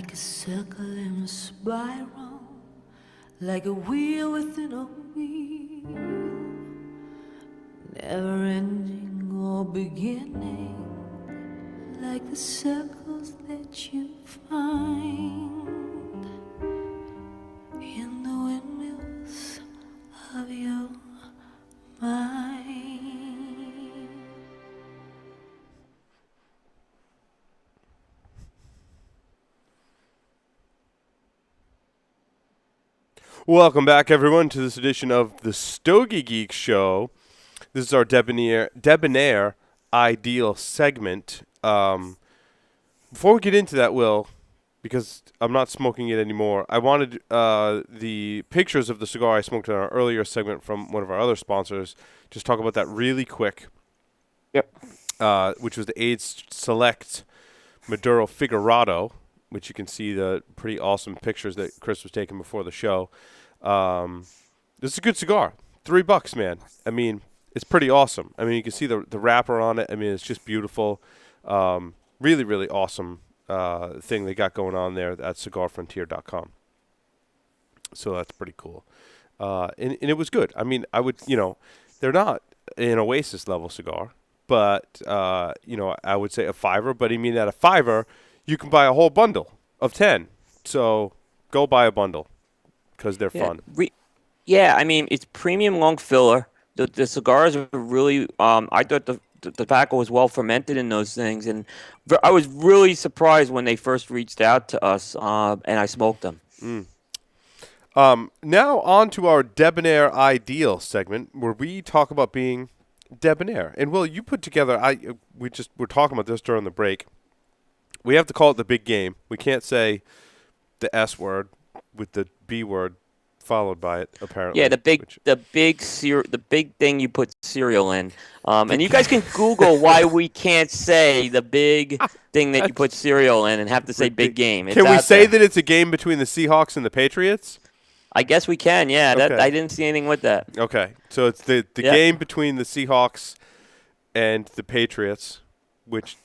like a circle in a spiral, like a wheel within a wheel, never ending or beginning, like the circles that you find in the windmills of your mind. Welcome back, everyone, to this edition of the Stogie Geek Show. This is our Debonaire Ideal segment. Before we get into that, Will, because I'm not smoking it anymore, I wanted the pictures of the cigar I smoked in our earlier segment from one of our other sponsors. Just talk about that really quick. Yep. Which was the AIDS Select Maduro Figurado, which you can see the pretty awesome pictures that Chris was taking before the show. This is a good cigar. $3, man. I mean, it's pretty awesome. I mean, you can see the wrapper on it. I mean, it's just beautiful. Really, really awesome thing they got going on there at cigarfrontier.com. So that's pretty cool. And it was good. I mean, they're not an Oasis level cigar, but, I would say a $5. But I mean, at a $5, you can buy a whole bundle of 10. So go buy a bundle because they're fun. I mean, it's premium long filler. The cigars are really, I thought the tobacco was well fermented in those things. And I was really surprised when they first reached out to us and I smoked them. Now on to our Debonaire Ideal segment where we talk about being debonair. And Will, you put together, we're talking about this during the break. We have to call it the big game. We can't say the S word with the B word followed by it, apparently. Yeah, the big thing you put cereal in. And you guys can Google why we can't say the big thing that you put cereal in and have to say big game. Can we say that it's a game between the Seahawks and the Patriots? I guess we can, yeah. Okay. I didn't see anything with that. Okay, so it's the game between the Seahawks and the Patriots, which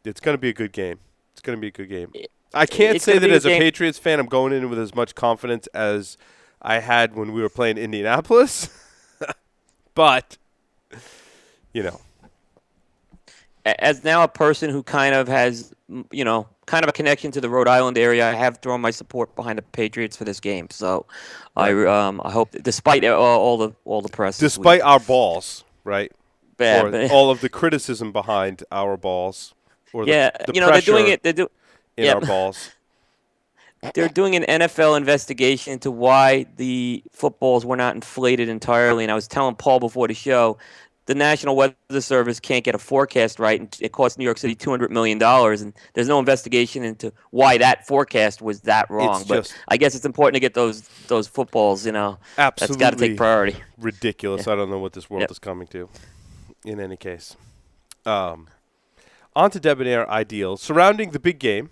it's going to be a good game. It's going to be a good game. I can't say that as a Patriots fan I'm going in with as much confidence as I had when we were playing Indianapolis. But, As now a person who kind of has, kind of a connection to the Rhode Island area, I have thrown my support behind the Patriots for this game. So I hope, despite all the press. Despite our balls, right? Bad. All of the criticism behind our balls. Or the they're doing it. Our balls. They're doing an NFL investigation into why the footballs were not inflated entirely. And I was telling Paul before the show, the National Weather Service can't get a forecast right, and it cost New York City $200 million. And there's no investigation into why that forecast was that wrong. But I guess it's important to get those footballs. Absolutely, that's got to take priority. Ridiculous. I don't know what this world is coming to. In any case, on to Debonaire Ideal surrounding the big game.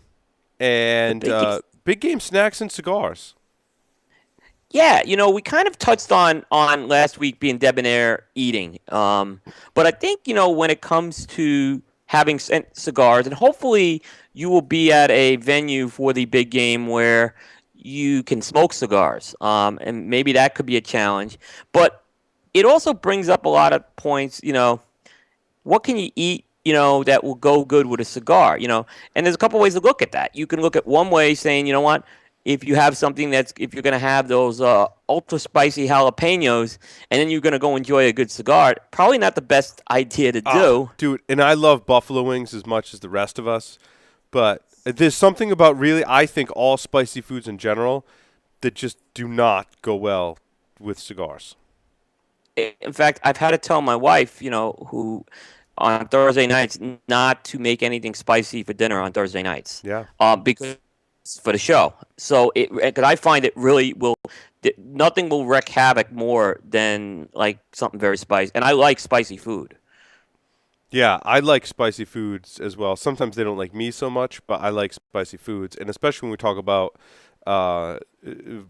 And big game snacks and cigars. Yeah, we kind of touched on last week being debonair eating. But I think, when it comes to having cigars, and hopefully you will be at a venue for the big game where you can smoke cigars. And maybe that could be a challenge. But it also brings up a lot of points, what can you eat that will go good with a cigar, and there's a couple ways to look at that. You can look at one way saying, you know what, if you have something if you're going to have those ultra spicy jalapenos and then you're going to go enjoy a good cigar, probably not the best idea to do. Dude, and I love buffalo wings as much as the rest of us, but there's something about really, I think all spicy foods in general that just do not go well with cigars. In fact, I've had to tell my wife, who on Thursday nights not to make anything spicy for dinner on Thursday nights. Yeah. Because for the show. So because I find it really nothing will wreak havoc more than like something very spicy. And I like spicy food. Yeah, I like spicy foods as well. Sometimes they don't like me so much, but I like spicy foods. And especially when we talk about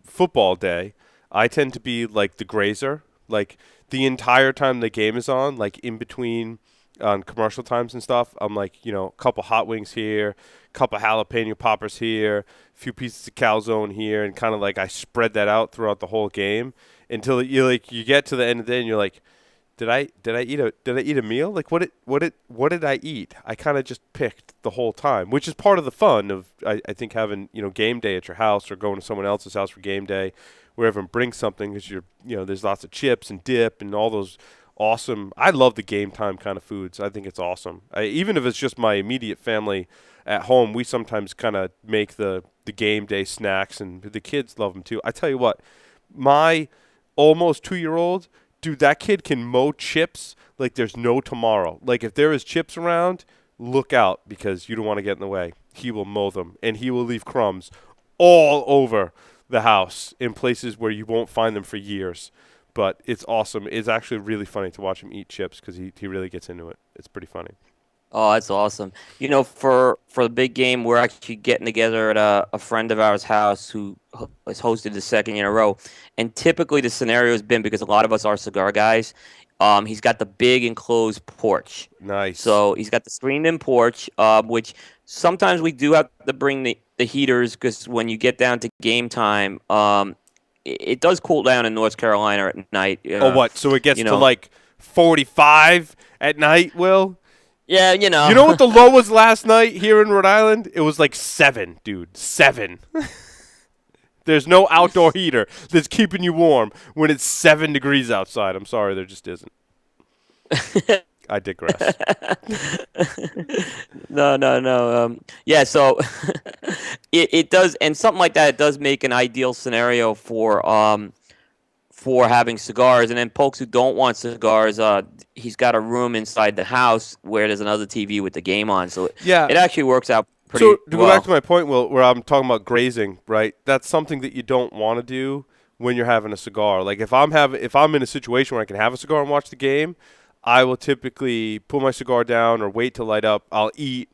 football day, I tend to be like the grazer. Like the entire time the game is on, like in between on commercial times and stuff. I'm like, a couple hot wings here, couple jalapeno poppers here, a few pieces of calzone here, and kind of like I spread that out throughout the whole game until you get to the end of the day and you're like, did I eat a meal? Like what did I eat? I kind of just picked the whole time, which is part of the fun of I think having game day at your house or going to someone else's house for game day, where everyone brings something because there's lots of chips and dip and all those awesome. I love the game time kind of foods. I think it's awesome. Even if it's just my immediate family at home, we sometimes kind of make the game day snacks, and the kids love them too. I tell you what, my almost 2-year-old. Dude, that kid can mow chips like there's no tomorrow. Like, if there is chips around, look out because you don't want to get in the way. He will mow them, and he will leave crumbs all over the house in places where you won't find them for years. But it's awesome. It's actually really funny to watch him eat chips because he really gets into it. It's pretty funny. Oh, that's awesome. For the big game, we're actually getting together at a friend of ours' house who has hosted the second year in a row. And typically the scenario has been, because a lot of us are cigar guys, he's got the big enclosed porch. Nice. So he's got the screened-in porch, which sometimes we do have to bring the heaters because when you get down to game time, it does cool down in North Carolina at night. What? So it gets to like 45 at night, Will? Yeah, You know what the low was last night here in Rhode Island? It was like 7, dude. 7. There's no outdoor heater that's keeping you warm when it's 7 degrees outside. I'm sorry, there just isn't. I digress. No. Yeah, so it does, and something like that, it does make an ideal scenario for having cigars. And then folks who don't want cigars, he's got a room inside the house where there's another TV with the game on. So yeah, it actually works out pretty well. So to well. go back to my point, Will, where I'm talking about grazing, right? That's something that you don't want to do when you're having a cigar. Like if I'm in a situation where I can have a cigar and watch the game, I will typically put my cigar down or wait to light up. I'll eat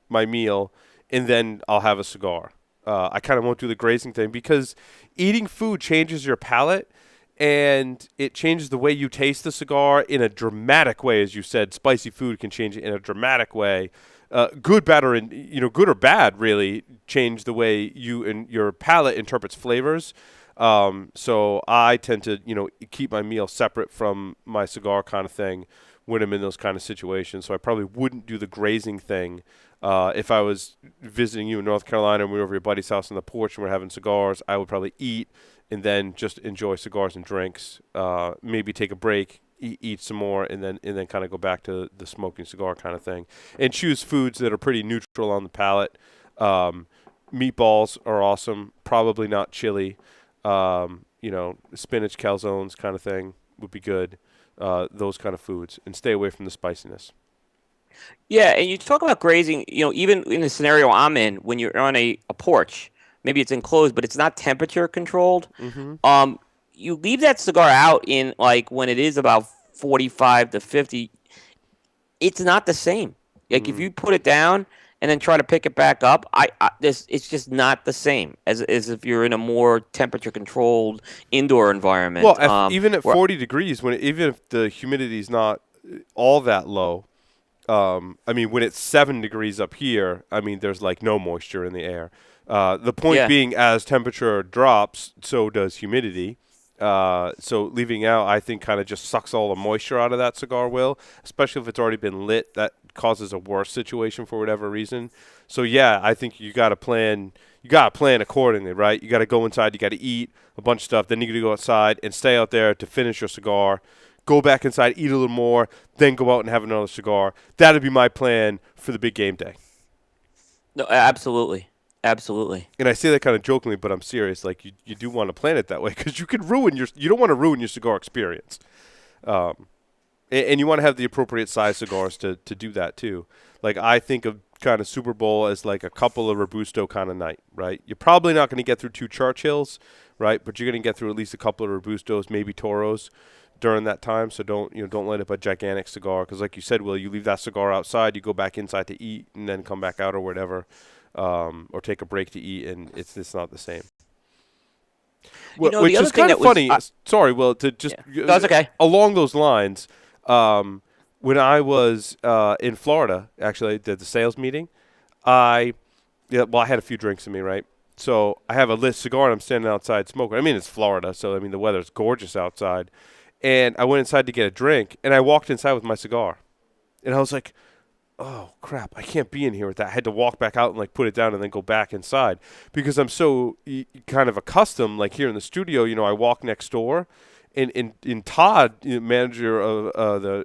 my meal and then I'll have a cigar. I kind of won't do the grazing thing because eating food changes your palate. And it changes the way you taste the cigar in a dramatic way, as you said. Spicy food can change it in a dramatic way. Good, bad, or good or bad, really change the way you and your palate interprets flavors. So I tend to, keep my meal separate from my cigar kind of thing when I'm in those kind of situations. So I probably wouldn't do the grazing thing if I was visiting you in North Carolina and we were over your buddy's house on the porch and we're having cigars. I would probably eat and then just enjoy cigars and drinks. Maybe take a break, eat some more, and then kind of go back to the smoking cigar kind of thing. And choose foods that are pretty neutral on the palate. Meatballs are awesome. Probably not chili. Spinach, calzones kind of thing would be good. Those kind of foods, and stay away from the spiciness. Yeah, and you talk about grazing, even in the scenario I'm in, when you're on a porch, maybe it's enclosed, but it's not temperature controlled. Mm-hmm. You leave that cigar out in like when it is about 45 to 50. It's not the same. Like if you put it down and then try to pick it back up, it's just not the same as if you're in a more temperature controlled indoor environment. Well, even at 40 degrees, even if the humidity is not all that low, when it's 7 degrees up here, there's like no moisture in the air. The point being, as temperature drops, so does humidity. So leaving out, I think, kind of just sucks all the moisture out of that cigar, Will, especially if it's already been lit. That causes a worse situation for whatever reason. So, yeah, I think you got to plan. You got to plan accordingly, right? You got to go inside. You got to eat a bunch of stuff. Then you got to go outside and stay out there to finish your cigar. Go back inside, eat a little more, then go out and have another cigar. That would be my plan for the big game day. No, absolutely. Absolutely. And I say that kind of jokingly, but I'm serious. Like, you do want to plan it that way because you could you don't want to ruin your cigar experience. And you want to have the appropriate size cigars to do that too. Like, I think of kind of Super Bowl as like a couple of Robusto kind of night, right? You're probably not going to get through 2 Churchills, right? But you're going to get through at least a couple of Robustos, maybe Toros during that time. So don't light up a gigantic cigar because, like you said, Will, you leave that cigar outside, you go back inside to eat, and then come back out or whatever. Or take a break to eat, and it's not the same. Which is kind of funny. Sorry, Will, to just that's okay. Along those lines, when I was in Florida, actually, at the sales meeting, I had a few drinks in me, right? So I have a lit cigar and I'm standing outside smoking. I mean, it's Florida, so I mean the weather's gorgeous outside. And I went inside to get a drink, and I walked inside with my cigar, and I was like, "Oh crap! I can't be in here with that." I had to walk back out and like put it down and then go back inside because I'm so kind of accustomed. Like here in the studio, I walk next door, and in Todd, manager of the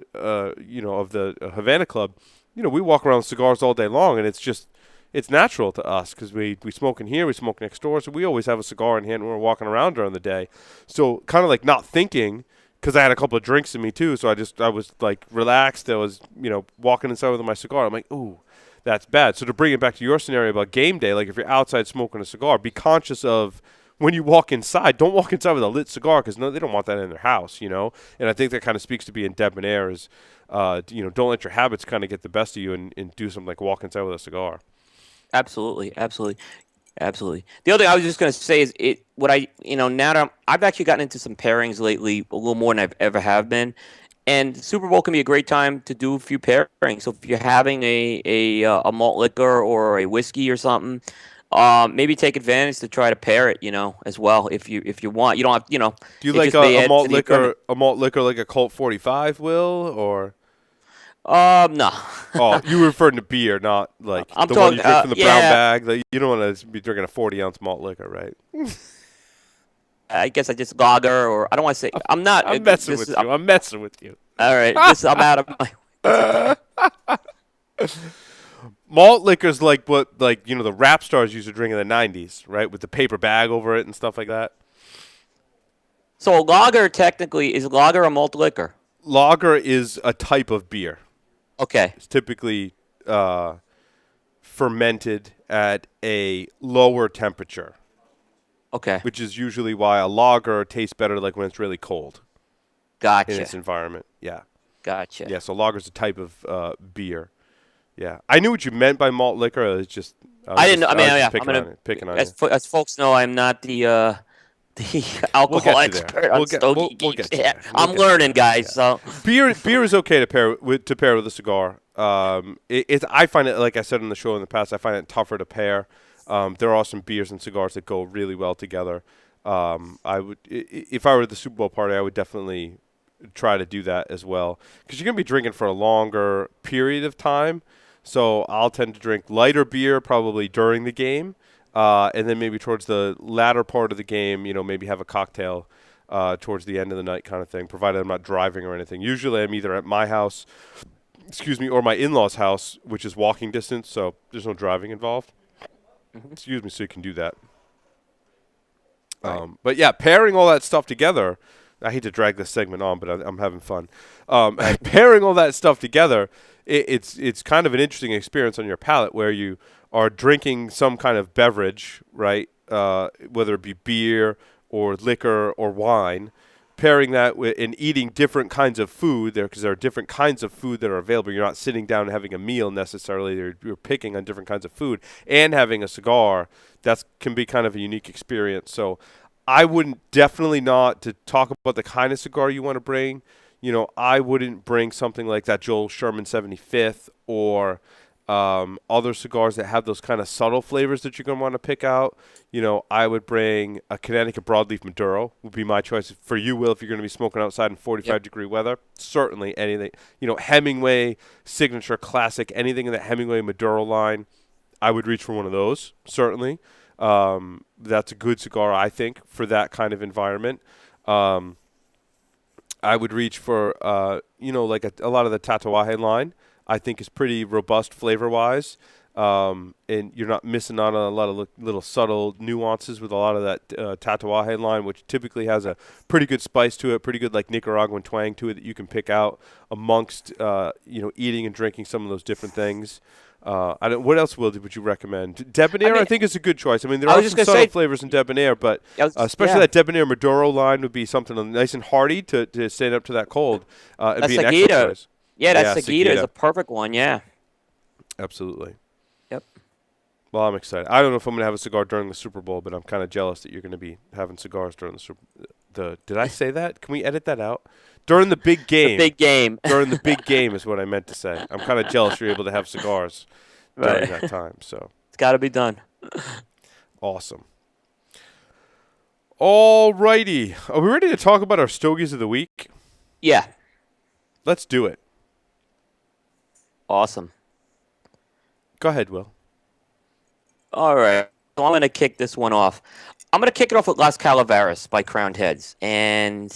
Havana Club, we walk around with cigars all day long, and it's natural to us because we smoke in here, we smoke next door, so we always have a cigar in hand when we're walking around during the day. So kind of like not thinking, because I had a couple of drinks in me too, so I was like relaxed. I was walking inside with my cigar. I'm like, ooh, that's bad. So to bring it back to your scenario about game day, like if you're outside smoking a cigar, be conscious of when you walk inside. Don't walk inside with a lit cigar because they don't want that in their house, And I think that kind of speaks to being debonair is, don't let your habits kind of get the best of you and do something like walk inside with a cigar. Absolutely. The other thing I was just going to say is now that I've actually gotten into some pairings lately, a little more than I've ever have been, and the Super Bowl can be a great time to do a few pairings. So if you're having a malt liquor or a whiskey or something, maybe take advantage to try to pair it, as well if you want. You don't have, Do you it like just may a add malt to the liquor, enjoyment. a malt liquor like a Colt 45, Will, or? No. Oh, you were referring to beer, not like I'm the one you talking. drink from the brown Yeah. bag. You don't want to be drinking a 40-ounce malt liquor, right? I guess I just lager, or I don't want to say. I'm not. I'm messing This with is you. I'm messing with you. all right. This I'm out of my. Malt liquor's like what, the rap stars used to drink in the 90s, right? With the paper bag over it and stuff like that. So a lager technically is lager a malt liquor. Lager is a type of beer. Okay. It's typically fermented at a lower temperature, Okay. which is usually why a lager tastes better like when it's really cold in Gotcha. its environment. Yeah. Gotcha. Yeah, so lager's a type of beer. Yeah. I knew what you meant by malt liquor. It was just I didn't know. I mean, was yeah. just picking on you. As folks know, I'm not the the We'll alcohol get you there. expert on Stogie We'll Geeks. get you Yeah, there. I'm learning, guys. So Beer is okay to pair with a cigar. I find it, like I said in the show in the past, I find it tougher to pair. There are some beers and cigars that go really well together. If I were at the Super Bowl party, I would definitely try to do that as well because you're gonna be drinking for a longer period of time. So I'll tend to drink lighter beer probably during the game, and then maybe towards the latter part of the game, maybe have a cocktail towards the end of the night kind of thing, provided I'm not driving or anything. Usually I'm either at my house, or my in-laws' house, which is walking distance, so there's no driving involved. Excuse me, so you can do that. Right. But yeah, pairing all that stuff together, I hate to drag this segment on, but I'm having fun. Pairing all that stuff together, it's kind of an interesting experience on your palate where you are drinking some kind of beverage, right? Whether it be beer or liquor or wine, pairing that with and eating different kinds of food there because there are different kinds of food that are available. You're not sitting down and having a meal necessarily. You're picking on different kinds of food and having a cigar. That can be kind of a unique experience. So I wouldn't definitely not to talk about the kind of cigar you want to bring. I wouldn't bring something like that Joel Sherman 75th or other cigars that have those kind of subtle flavors that you're going to want to pick out. I would bring a Connecticut broadleaf Maduro would be my choice for you, Will, if you're going to be smoking outside in 45-degree weather. Certainly anything. Hemingway Signature Classic, anything in the Hemingway Maduro line, I would reach for one of those, certainly. That's a good cigar, I think, for that kind of environment. I would reach for, like a lot of the Tatuaje line. I think is pretty robust flavor-wise, and you're not missing out on a lot of little subtle nuances with a lot of that Tatuaje line, which typically has a pretty good spice to it, pretty good like Nicaraguan twang to it that you can pick out amongst eating and drinking some of those different things. What else, Will, would you recommend? Debonair, I think, is a good choice. I mean, there are some subtle flavors in Debonair, but especially that Debonair Maduro line would be something nice and hearty to stand up to that cold and be an excellent choice. Yeah, that Seguida is a perfect one, yeah. Absolutely. Yep. Well, I'm excited. I don't know if I'm going to have a cigar during the Super Bowl, but I'm kind of jealous that you're going to be having cigars during the Super Bowl. Did I say that? Can we edit that out? During the big game. The big game. During the big game is what I meant to say. I'm kind of jealous you're able to have cigars during that time. So it's got to be done. Awesome. All righty. Are we ready to talk about our Stogies of the week? Yeah. Let's do it. Awesome. Go ahead, Will. All right. So I'm going to kick this one off. I'm going to kick it off with Las Calaveras by Crowned Heads. And,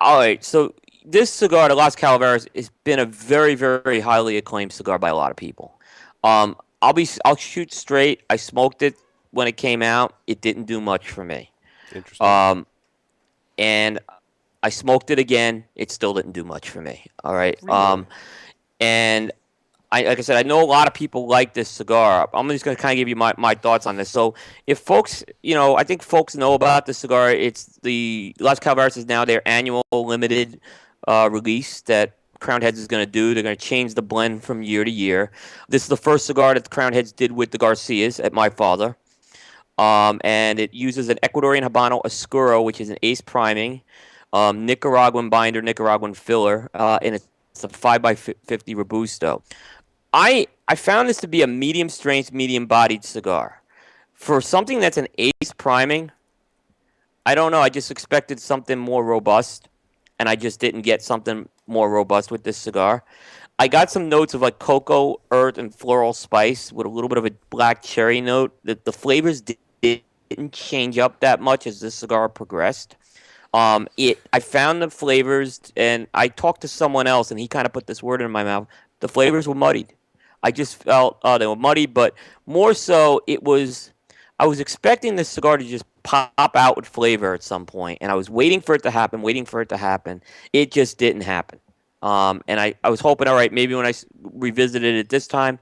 all right, so this cigar, the Las Calaveras, has been a very, very highly acclaimed cigar by a lot of people. I'll shoot straight. I smoked it when it came out. It didn't do much for me. Interesting. And I smoked it again. It still didn't do much for me. All right. Really? And like I said, I know a lot of people like this cigar. I'm just going to kind of give you my thoughts on this. So if folks, I think folks know about this cigar. It's the Las Calaveras is now their annual limited release that Crowned Heads is going to do. They're going to change the blend from year to year. This is the first cigar that the Crowned Heads did with the Garcias at My Father. And it uses an Ecuadorian Habano Oscuro, which is an ace priming, Nicaraguan binder, Nicaraguan filler, and it's a 5x50 Robusto. I found this to be a medium strength, medium bodied cigar. For something that's an ace priming, I don't know. I just expected something more robust, and I just didn't get something more robust with this cigar. I got some notes of like cocoa, earth, and floral spice with a little bit of a black cherry note. The flavors didn't change up that much as this cigar progressed. I found the flavors, and I talked to someone else, and he kind of put this word in my mouth. The flavors were muddied. I just felt they were muddy, but more so I was expecting this cigar to just pop out with flavor at some point, and I was waiting for it to happen. It just didn't happen. And I was hoping, all right, maybe when I revisited it this time,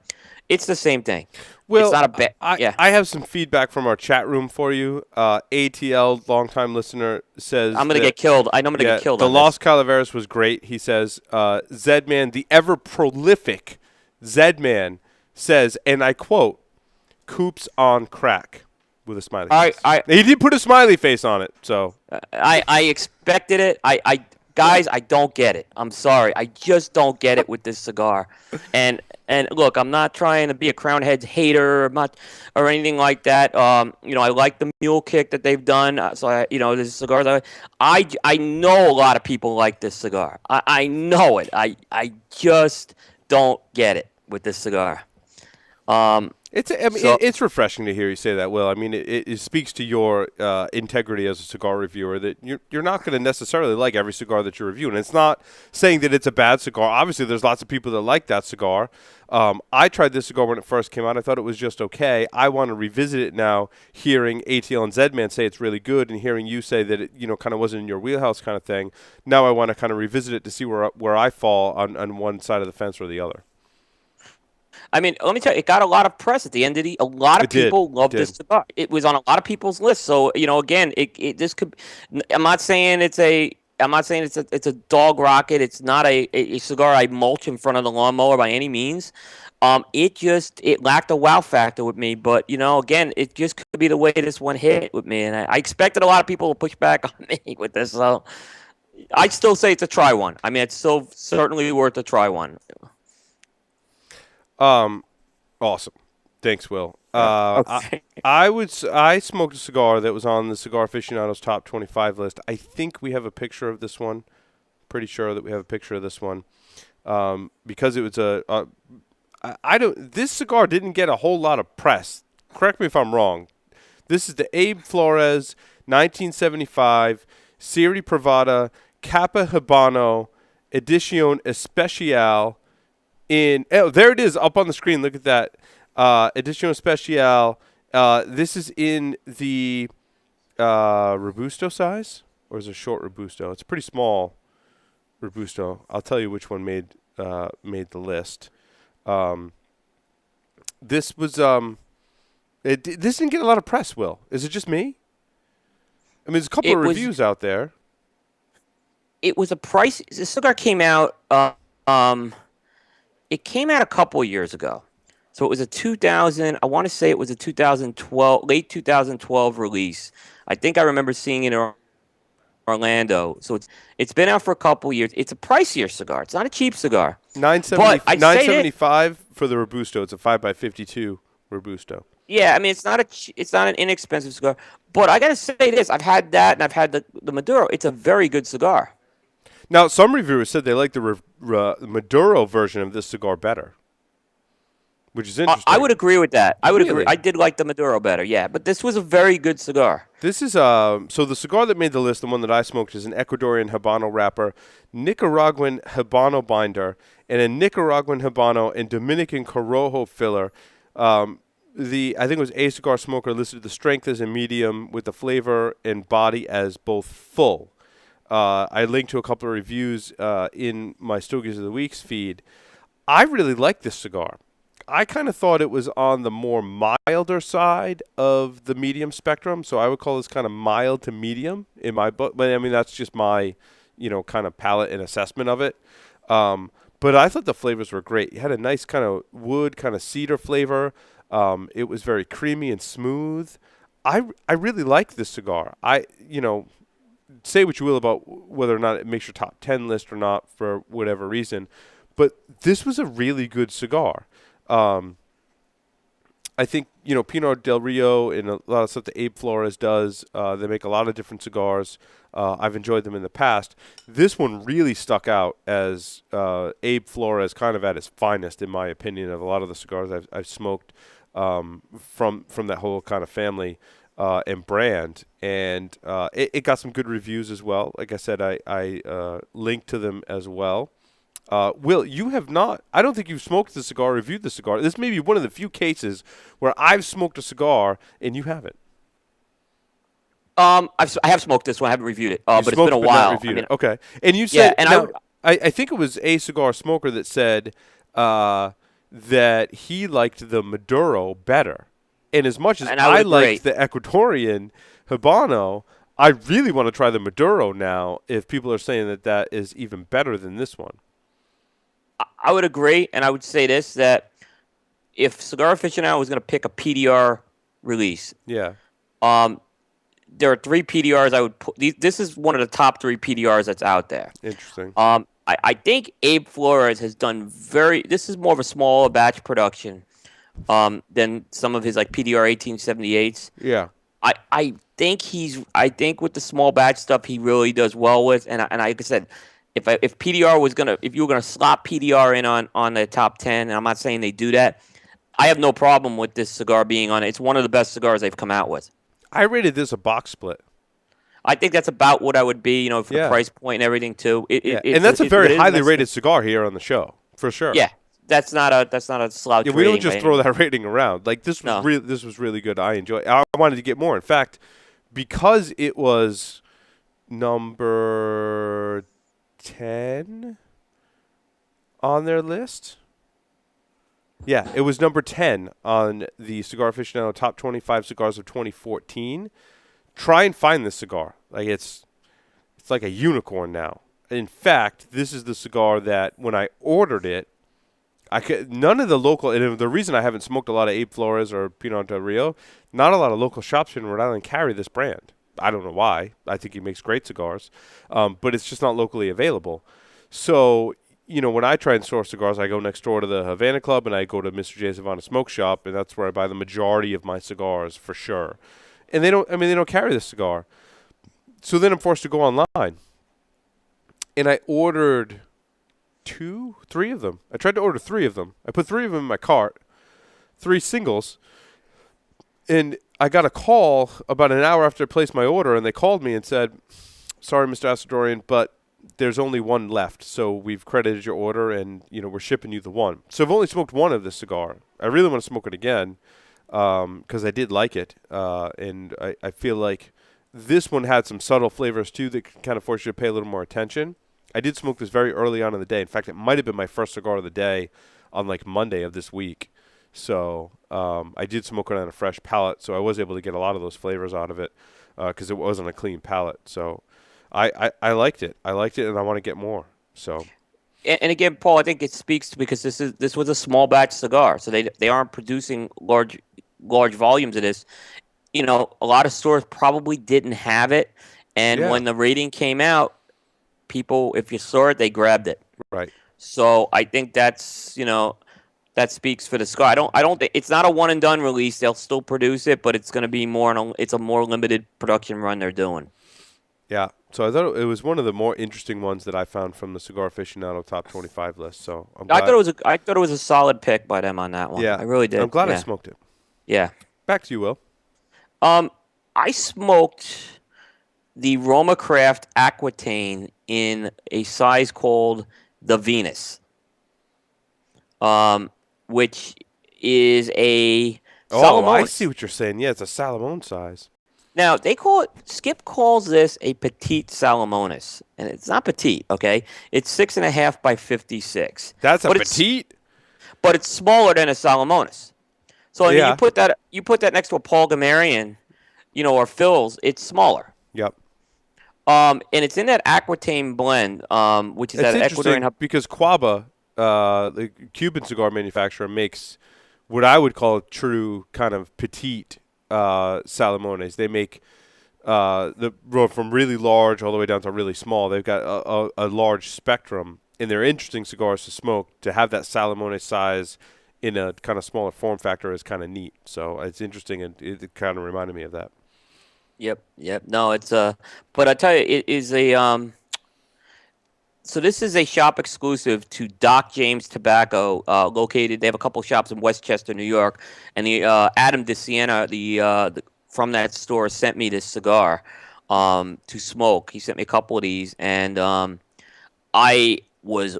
it's the same thing. Well, it's not a bad. I have some feedback from our chat room for you. ATL, longtime listener, says I'm going to get killed. I know I'm going to get killed. The Las Calaveras was great. He says, Zedman, the ever prolific Zedman, says, and I quote, "Coops on crack," with a smiley face. He did put a smiley face on it, so I expected it. Guys, I don't get it. I'm sorry. I just don't get it with this cigar. And look, I'm not trying to be a Crowned Heads hater or anything like that. I like the mule kick that they've done. So this cigar that I know a lot of people like this cigar. I know it. I just don't get it with this cigar. It's refreshing to hear you say that, Will. I mean, it speaks to your integrity as a cigar reviewer that you're not going to necessarily like every cigar that you're reviewing. It's not saying that it's a bad cigar. Obviously, there's lots of people that like that cigar. I tried this cigar when it first came out. I thought it was just okay. I want to revisit it now, hearing ATL and Zedman say it's really good and hearing you say that it kind of wasn't in your wheelhouse kind of thing. Now I want to kind of revisit it to see where I fall on one side of the fence or the other. I mean, let me tell you, it got a lot of press at the end of a lot of people loved this cigar. It was on a lot of people's lists. So, again, this could. I'm not saying it's a dog rocket. It's not a cigar I mulch in front of the lawnmower by any means. It lacked a wow factor with me. But again, it just could be the way this one hit with me, and I expected a lot of people to push back on me with this. So, I'd still say it's a try one. I mean, it's still certainly worth a try one. Awesome. Thanks, Will. Okay. I smoked a cigar that was on the Cigar Aficionado's top 25 list. I think we have a picture of this one. Pretty sure that we have a picture of this one. Because it was this cigar didn't get a whole lot of press. Correct me if I'm wrong. This is the Abe Flores 1975 Serie Privada Capa Habano Edición Especial. There it is up on the screen. Look at that. Edición Especial. This is in the Robusto size, or is it a short Robusto? It's a pretty small Robusto. I'll tell you which one made the list. This was this didn't get a lot of press. Will, is it just me? I mean, there's a couple of reviews out there. It was a price. The cigar came out. It came out a couple of years ago. So it was a 2000, I want to say it was a 2012, late 2012 release. I think I remember seeing it Orlando. So it's been out for a couple years. It's a pricier cigar. It's not a cheap cigar. Nine But I say that, 975 for the Robusto. It's a 5x52 Robusto. yeah, I mean it's not an inexpensive cigar. But I gotta say this: I've had that, and I've had the Maduro. It's a very good cigar. Now, some reviewers said they like the Maduro version of this cigar better, which is interesting. I would agree with that. I would agree. Really? I did like the Maduro better, yeah. But this was a very good cigar. This is so the cigar that made the list, the one that I smoked, is an Ecuadorian Habano wrapper, Nicaraguan Habano binder, and a Nicaraguan Habano and Dominican Corojo filler. I think it was A Cigar Smoker listed the strength as a medium with the flavor and body as both full. I linked to a couple of reviews in my Stogies of the Week's feed. I really like this cigar. I kind of thought it was on the more milder side of the medium spectrum, so I would call this kind of mild to medium in my book. But I mean, that's just my, kind of palate and assessment of it. But I thought the flavors were great. It had a nice kind of wood, kind of cedar flavor. It was very creamy and smooth. I really like this cigar. Say what you will about whether or not it makes your top 10 list or not for whatever reason, but this was a really good cigar. I think, Pinar Del Rio and a lot of stuff that Abe Flores does, they make a lot of different cigars. I've enjoyed them in the past. This one really stuck out as Abe Flores kind of at his finest, in my opinion, of a lot of the cigars I've smoked from that whole kind of family and brand. And it got some good reviews as well. Like I said, I linked to them as well. Will, you have not, I don't think you've smoked the cigar, reviewed the cigar. This may be one of the few cases where I've smoked a cigar and you haven't. I have smoked this one. I haven't reviewed it, but it's been a while. Okay. And you said, and now, I think it was A Cigar Smoker that said that he liked the Maduro better. And as much as I liked the Ecuadorian Habano, I really want to try the Maduro now if people are saying that is even better than this one. I would agree, and I would say this, that if Cigar Aficionado was going to pick a PDR release, there are 3 PDRs I would put. This is one of the top 3 PDRs that's out there. Interesting. I think Abe Flores has done this is more of a smaller batch production than some of his like PDR 1878s. Yeah. I think with the small batch stuff he really does well with, and like I said, if PDR was if you were gonna slot PDR in on the top 10, and I'm not saying they do that, I have no problem with this cigar being on it. It's one of the best cigars they've come out with. I rated this a box split. I think that's about what I would be, for the price point and everything too. And that's a very highly rated cigar here on the show, for sure. Yeah, that's not a slouch. Yeah, we don't just throw that rating around. Like this was really good. I enjoyed. I wanted to get more. In fact, because it was number 10 on their list. Yeah, it was number 10 on the Cigar Aficionado Top 25 Cigars of 2014. Try and find this cigar. Like it's like a unicorn now. In fact, this is the cigar that when I ordered it, none of the local, and the reason I haven't smoked a lot of Abe Flores or Pinot Del Rio, not a lot of local shops here in Rhode Island carry this brand. I don't know why. I think he makes great cigars, but it's just not locally available. So, when I try and source cigars, I go next door to the Havana Club and I go to Mr. J's Havana Smoke Shop, and that's where I buy the majority of my cigars for sure. And they don't carry this cigar. So then I'm forced to go online. And I ordered 3 of them. I tried to order 3 of them. I put 3 of them in my cart, 3 singles. And I got a call about an hour after I placed my order, and they called me and said, "Sorry, Mr. Asadorian, but there's only one left, so we've credited your order, and we're shipping you the one." So I've only smoked one of this cigar. I really want to smoke it again because I did like it, and I feel like this one had some subtle flavors too that can kind of force you to pay a little more attention. I did smoke this very early on in the day. In fact, it might have been my first cigar of the day on like Monday of this week. So I did smoke it on a fresh palate, so I was able to get a lot of those flavors out of it because it wasn't a clean palate. So I liked it. I liked it, and I want to get more. So. And again, Paul, I think it speaks to because this was a small batch cigar, so they aren't producing large volumes of this. A lot of stores probably didn't have it, And when the rating came out, people, if you saw it, they grabbed it. Right. So I think that's, that speaks for the cigar. I don't think it's not a one and done release. They'll still produce it, but it's going to be it's a more limited production run they're doing. Yeah. So I thought it was one of the more interesting ones that I found from the Cigar Aficionado Top 25 list. So I thought it was a solid pick by them on that one. Yeah, I really did. I'm glad I smoked it. Yeah. Back to you, Will. I smoked the Roma Craft Aquitaine in a size called the Venus, which is a Salomon. I see what you're saying. Yeah, it's a Salomon size. Now, Skip calls this a petite Salomonis, and it's not petite, okay? It's 6.5 by 56. That's a petite? But it's smaller than a Salomonis. So I mean, you put that next to a Paul Gamarian, or Phil's, it's smaller. Yep. And it's in that Aquitaine blend, which is that Ecuadorian. Because Quaba, the Cuban cigar manufacturer, makes what I would call a true kind of petite Salomones. They make from really large all the way down to really small. They've got a large spectrum, and they're interesting cigars to smoke. To have that Salomone size in a kind of smaller form factor is kind of neat. So it's interesting, and it kind of reminded me of that. Yep. No, it's but I tell you, it is a So this is a shop exclusive to Doc James Tobacco, located. They have a couple shops in Westchester, New York, and the Adam DeSiena, the from that store, sent me this cigar to smoke. He sent me a couple of these, and I was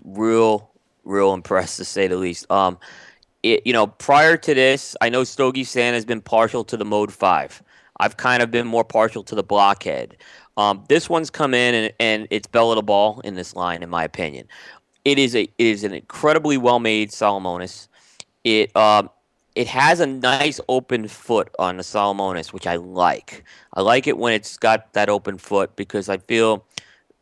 real impressed, to say the least. Prior to this, I know Stogie Santa has been partial to the Mode 5. I've kind of been more partial to the Blockhead. This one's come in and it's bell of the ball in this line, in my opinion. It is an incredibly well made Salomonis. It has a nice open foot on the Salomonis, which I like. I like it when it's got that open foot because I feel,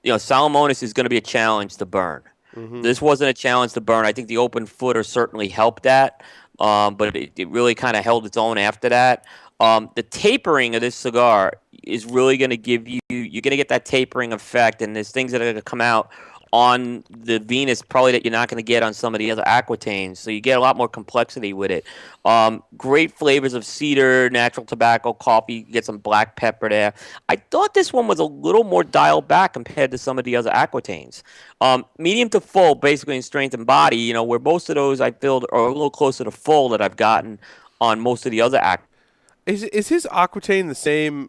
Salomonis is going to be a challenge to burn. Mm-hmm. This wasn't a challenge to burn. I think the open footer certainly helped that, but it really kind of held its own after that. The tapering of this cigar is really going to give you're going to get that tapering effect, and there's things that are going to come out on the Venus probably that you're not going to get on some of the other Aquitaines, so you get a lot more complexity with it. Great flavors of cedar, natural tobacco, coffee, you get some black pepper there. I thought this one was a little more dialed back compared to some of the other Aquitaines. Medium to full, basically in strength and body, where most of those I feel are a little closer to full that I've gotten on most of the other Aquitaines. Is his Aquitaine the same?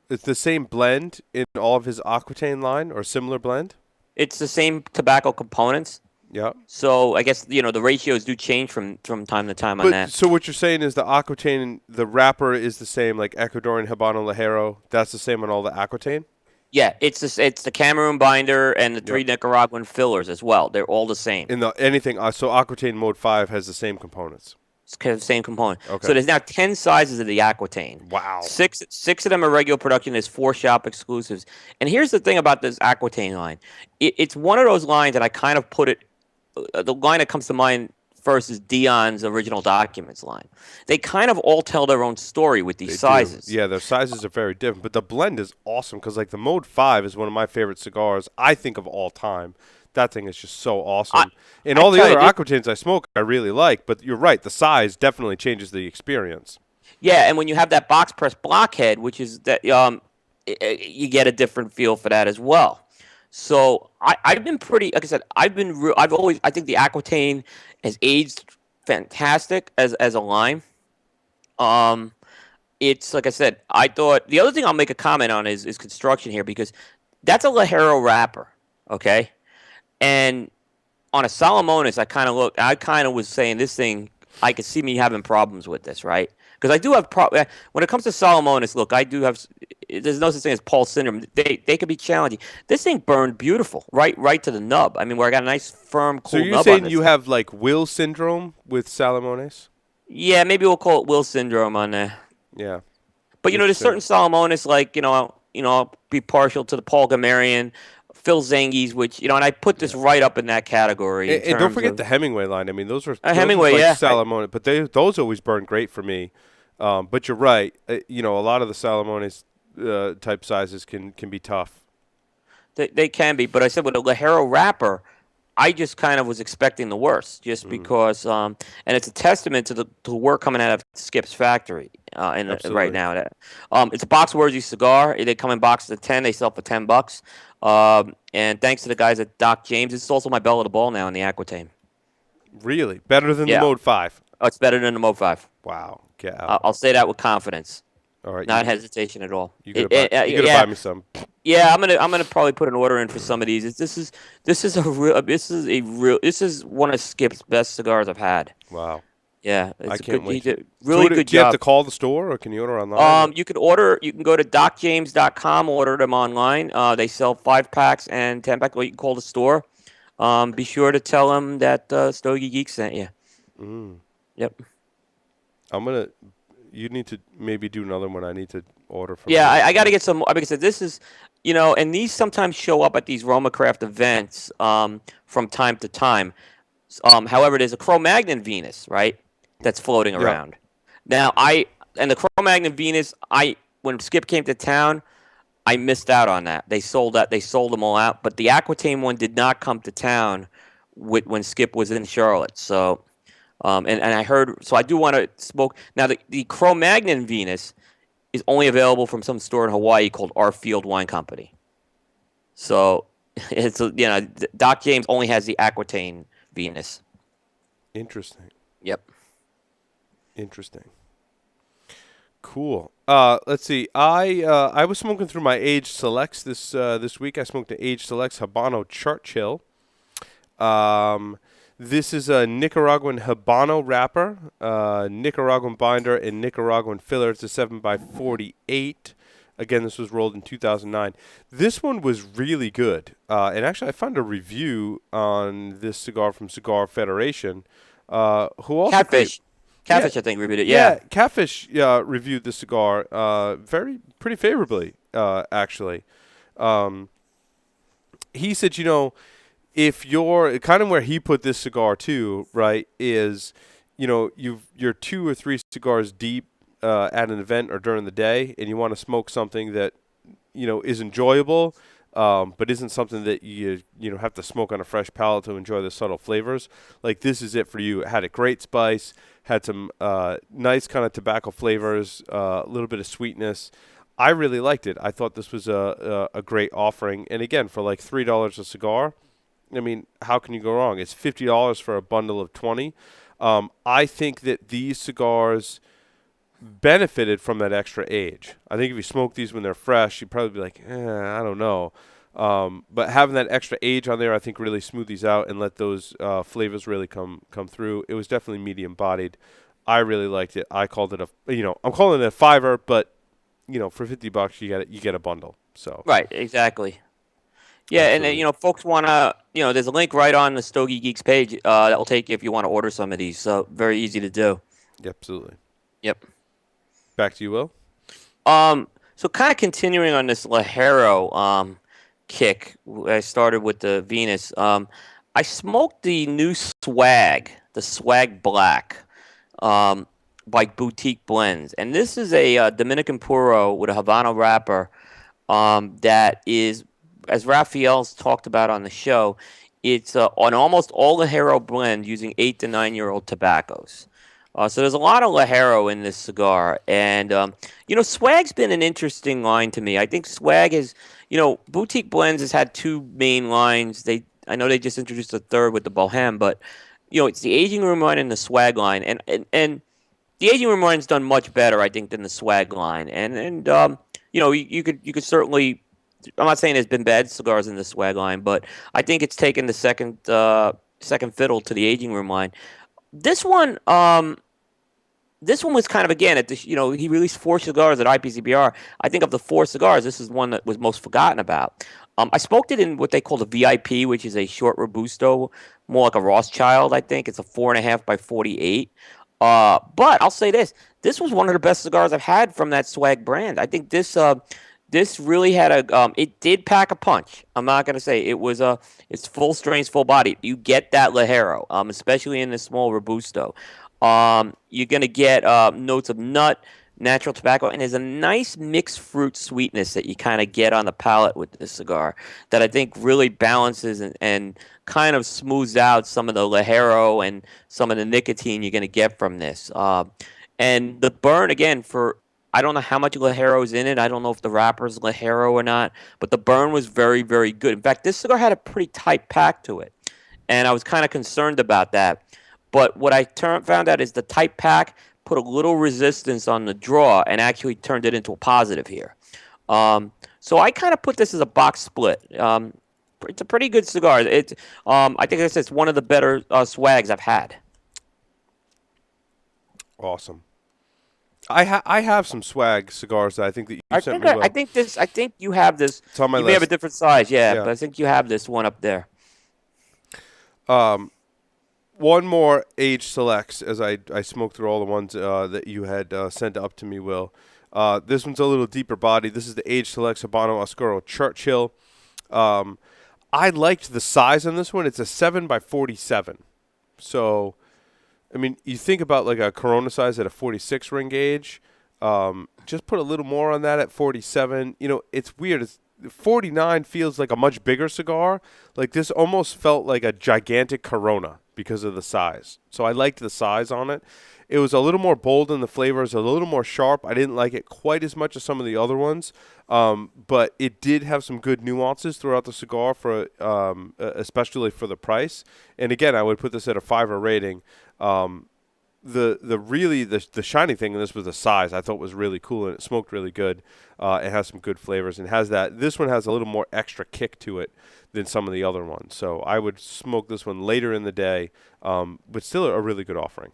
It's the same blend in all of his Aquitaine line, or similar blend? It's the same tobacco components. Yeah. So I guess the ratios do change from time to time on that. So what you're saying is the Aquitaine, the wrapper is the same, like Ecuadorian Habano Ligero. That's the same on all the Aquitaine. Yeah, it's the Cameroon binder and the 3 Nicaraguan fillers as well. They're all the same. So Aquitaine Mode 5 has the same components. It's kind of the same component. Okay. So there's now 10 sizes of the Aquitaine. Wow. Six of them are regular production. There's 4 shop exclusives. And here's the thing about this Aquitaine line. It's one of those lines that I kind of put it. The line that comes to mind first is Dion's Original Documents line. They kind of all tell their own story with these sizes. Yeah, their sizes are very different. But the blend is awesome because, like, the Mode 5 is one of my favorite cigars, I think, of all time. That thing is just so awesome. And all the other Aquitaines I smoke, I really like. But you're right, the size definitely changes the experience. Yeah, and when you have that box press blockhead, which is that you get a different feel for that as well. So I've been pretty, like I said, I think the Aquitaine has aged fantastic as a line. It's like I said, I thought the other thing I'll make a comment on is construction here, because that's a Ligero wrapper, okay? And on a Salomonis, I kind of was saying this thing, I could see me having problems with this, right? Because I do have when it comes to Salomonis, look, I do have. There's no such thing as Paul syndrome. They could be challenging. This thing burned beautiful, right to the nub. I mean, where I got a nice, firm, cool nub. So you're saying you have like Will syndrome with Salomonis? Yeah, maybe we'll call it Will syndrome on there. Yeah. But there's certain Salomonis, like I'll be partial to the Paul Gamarian, Phil Zengi's, which and I put this right up in that category. And don't forget the Hemingway line. I mean, those are Hemingway, like yeah, Salomon, but those always burn great for me. But you're right. A lot of the Salomones, type sizes can be tough. They can be, but I said with a Ligero wrapper, I just kind of was expecting the worst, just because, and it's a testament to the work coming out of Skip's factory, right Absolutely. now. It's a box-worthy cigar. They come in boxes of 10. They sell for $10. And thanks to the guys at Doc James, it's also my bell of the ball now in the Aquitaine. Really? Better than the Yeah. Mode 5? Oh, it's better than the Mode 5. Wow. Get out. I'll say that with confidence, All right. not hesitation at all. You gotta buy me some. Yeah, I'm gonna probably put an order in for some of these. This is one of Skip's best cigars I've had. Wow. Yeah, I can't wait. He did really good Do you have job. to call the store, or can you order online? You can go to docjames.com, order them online. They sell 5-packs and 10-pack. Or you can call the store. Be sure to tell them that Stogie Geek sent you. Yep. You need to maybe do another one. I need to order from. Yeah, I got to get some. Like I said, this is, and these sometimes show up at these Roma Craft events from time to time. However, there's a Cro-Magnon Venus, right, that's floating around. Now, the Cro-Magnon Venus, when Skip came to town, I missed out on that. They sold them all out. But the Aquitaine one did not come to town when Skip was in Charlotte. So. And I heard, so I do want to smoke. Now, the Cro-Magnon Venus is only available from some store in Hawaii called Our Field Wine Company. So, it's Doc James only has the Aquitaine Venus. Interesting. Yep. Interesting. Cool. Let's see. I was smoking through my Aged Selects this week. I smoked the Aged Selects Habano Churchill. This is a Nicaraguan Habano wrapper, Nicaraguan binder, and Nicaraguan filler. It's a 7x48. Again, this was rolled in 2009. This one was really good. And actually, I found a review on this cigar from Cigar Federation. Who also Catfish. Catfish, I think, reviewed it. Yeah, Catfish reviewed the cigar pretty favorably, actually. He said, if you're kind of where he put this cigar too, right, is, you're 2 or 3 cigars deep at an event or during the day, and you want to smoke something that, is enjoyable, but isn't something that you have to smoke on a fresh palate to enjoy the subtle flavors. Like, this is it for you. It had a great spice, had some nice kind of tobacco flavors, a little bit of sweetness. I really liked it. I thought this was a great offering. And again, for like $3 a cigar, I mean, how can you go wrong? It's $50 for a bundle of 20. I think that these cigars benefited from that extra age. I think if you smoke these when they're fresh, you'd probably be like, I don't know. But having that extra age on there, I think really smooth these out and let those flavors really come through. It was definitely medium bodied. I really liked it. I called it I'm calling it a $5, but for $50 you get a bundle. So Right, exactly. Yeah, absolutely. and folks want to, there's a link right on the Stogie Geeks page that will take you if you want to order some of these. So very easy to do. Absolutely. Yep. Back to you, Will. So kind of continuing on this Ligero kick, I started with the Venus. I smoked the new Swag, the Swag Black, by Boutique Blends, and this is a Dominican Puro with a Havana wrapper that is, as Raphael's talked about on the show, it's on almost all Ligero blend using 8 to 9-year-old tobaccos. So there's a lot of Ligero in this cigar. And, Swag's been an interesting line to me. I think Swag is, Boutique Blends has had 2 main lines. I know they just introduced a third with the Bohem, but, it's the Aging Room line and the Swag line. And the Aging Room line's done much better, I think, than the Swag line. And you could certainly... I'm not saying there's been bad cigars in the Swag line, but I think it's taken the second fiddle to the Aging Room line. This one was kind of, again, he released 4 cigars at IPCPR. I think of the 4 cigars, this is one that was most forgotten about. I smoked it in what they call the VIP, which is a short Robusto, more like a Rothschild, I think. It's a 4.5 by 48. But I'll say this was one of the best cigars I've had from that Swag brand. I think this really had it did pack a punch. I'm not going to say it's full strength, full body. You get that Ligero, especially in the small Robusto. You're going to get notes of nut, natural tobacco, and there's a nice mixed fruit sweetness that you kind of get on the palate with this cigar that I think really balances and kind of smooths out some of the Ligero and some of the nicotine you're going to get from this. And the burn, again, for I don't know how much Ligero is in it. I don't know if the wrapper is Ligero or not, but the burn was very, very good. In fact, this cigar had a pretty tight pack to it, and I was kind of concerned about that. But what I found out is the tight pack put a little resistance on the draw and actually turned it into a positive here. So I kind of put this as a box split. It's a pretty good cigar. I think it's one of the better swags I've had. Awesome. I have some swag cigars that I think that you sent me. I think you have this. It's on my you list. may have a different size, Yeah. but I think you have this one up there. One more age selects as I smoked through all the ones that you had sent up to me, Will. This one's a little deeper body. This is the age selects Habano Oscuro Churchill. I liked the size on this one. It's a 7x47. So, I mean, you think about like a Corona size at a 46 ring gauge. Just put a little more on that at 47. You know, it's weird. 49 feels like a much bigger cigar. Like this almost felt like a gigantic Corona because of the size. So I liked the size on it. It was a little more bold in the flavors, a little more sharp. I didn't like it quite as much as some of the other ones, but it did have some good nuances throughout the cigar, for especially for the price. And again, I would put this at a 5 rating. The shining thing in this was the size. I thought was really cool, and it smoked really good. It has some good flavors, and has that. This one has a little more extra kick to it than some of the other ones. So I would smoke this one later in the day, but still a really good offering.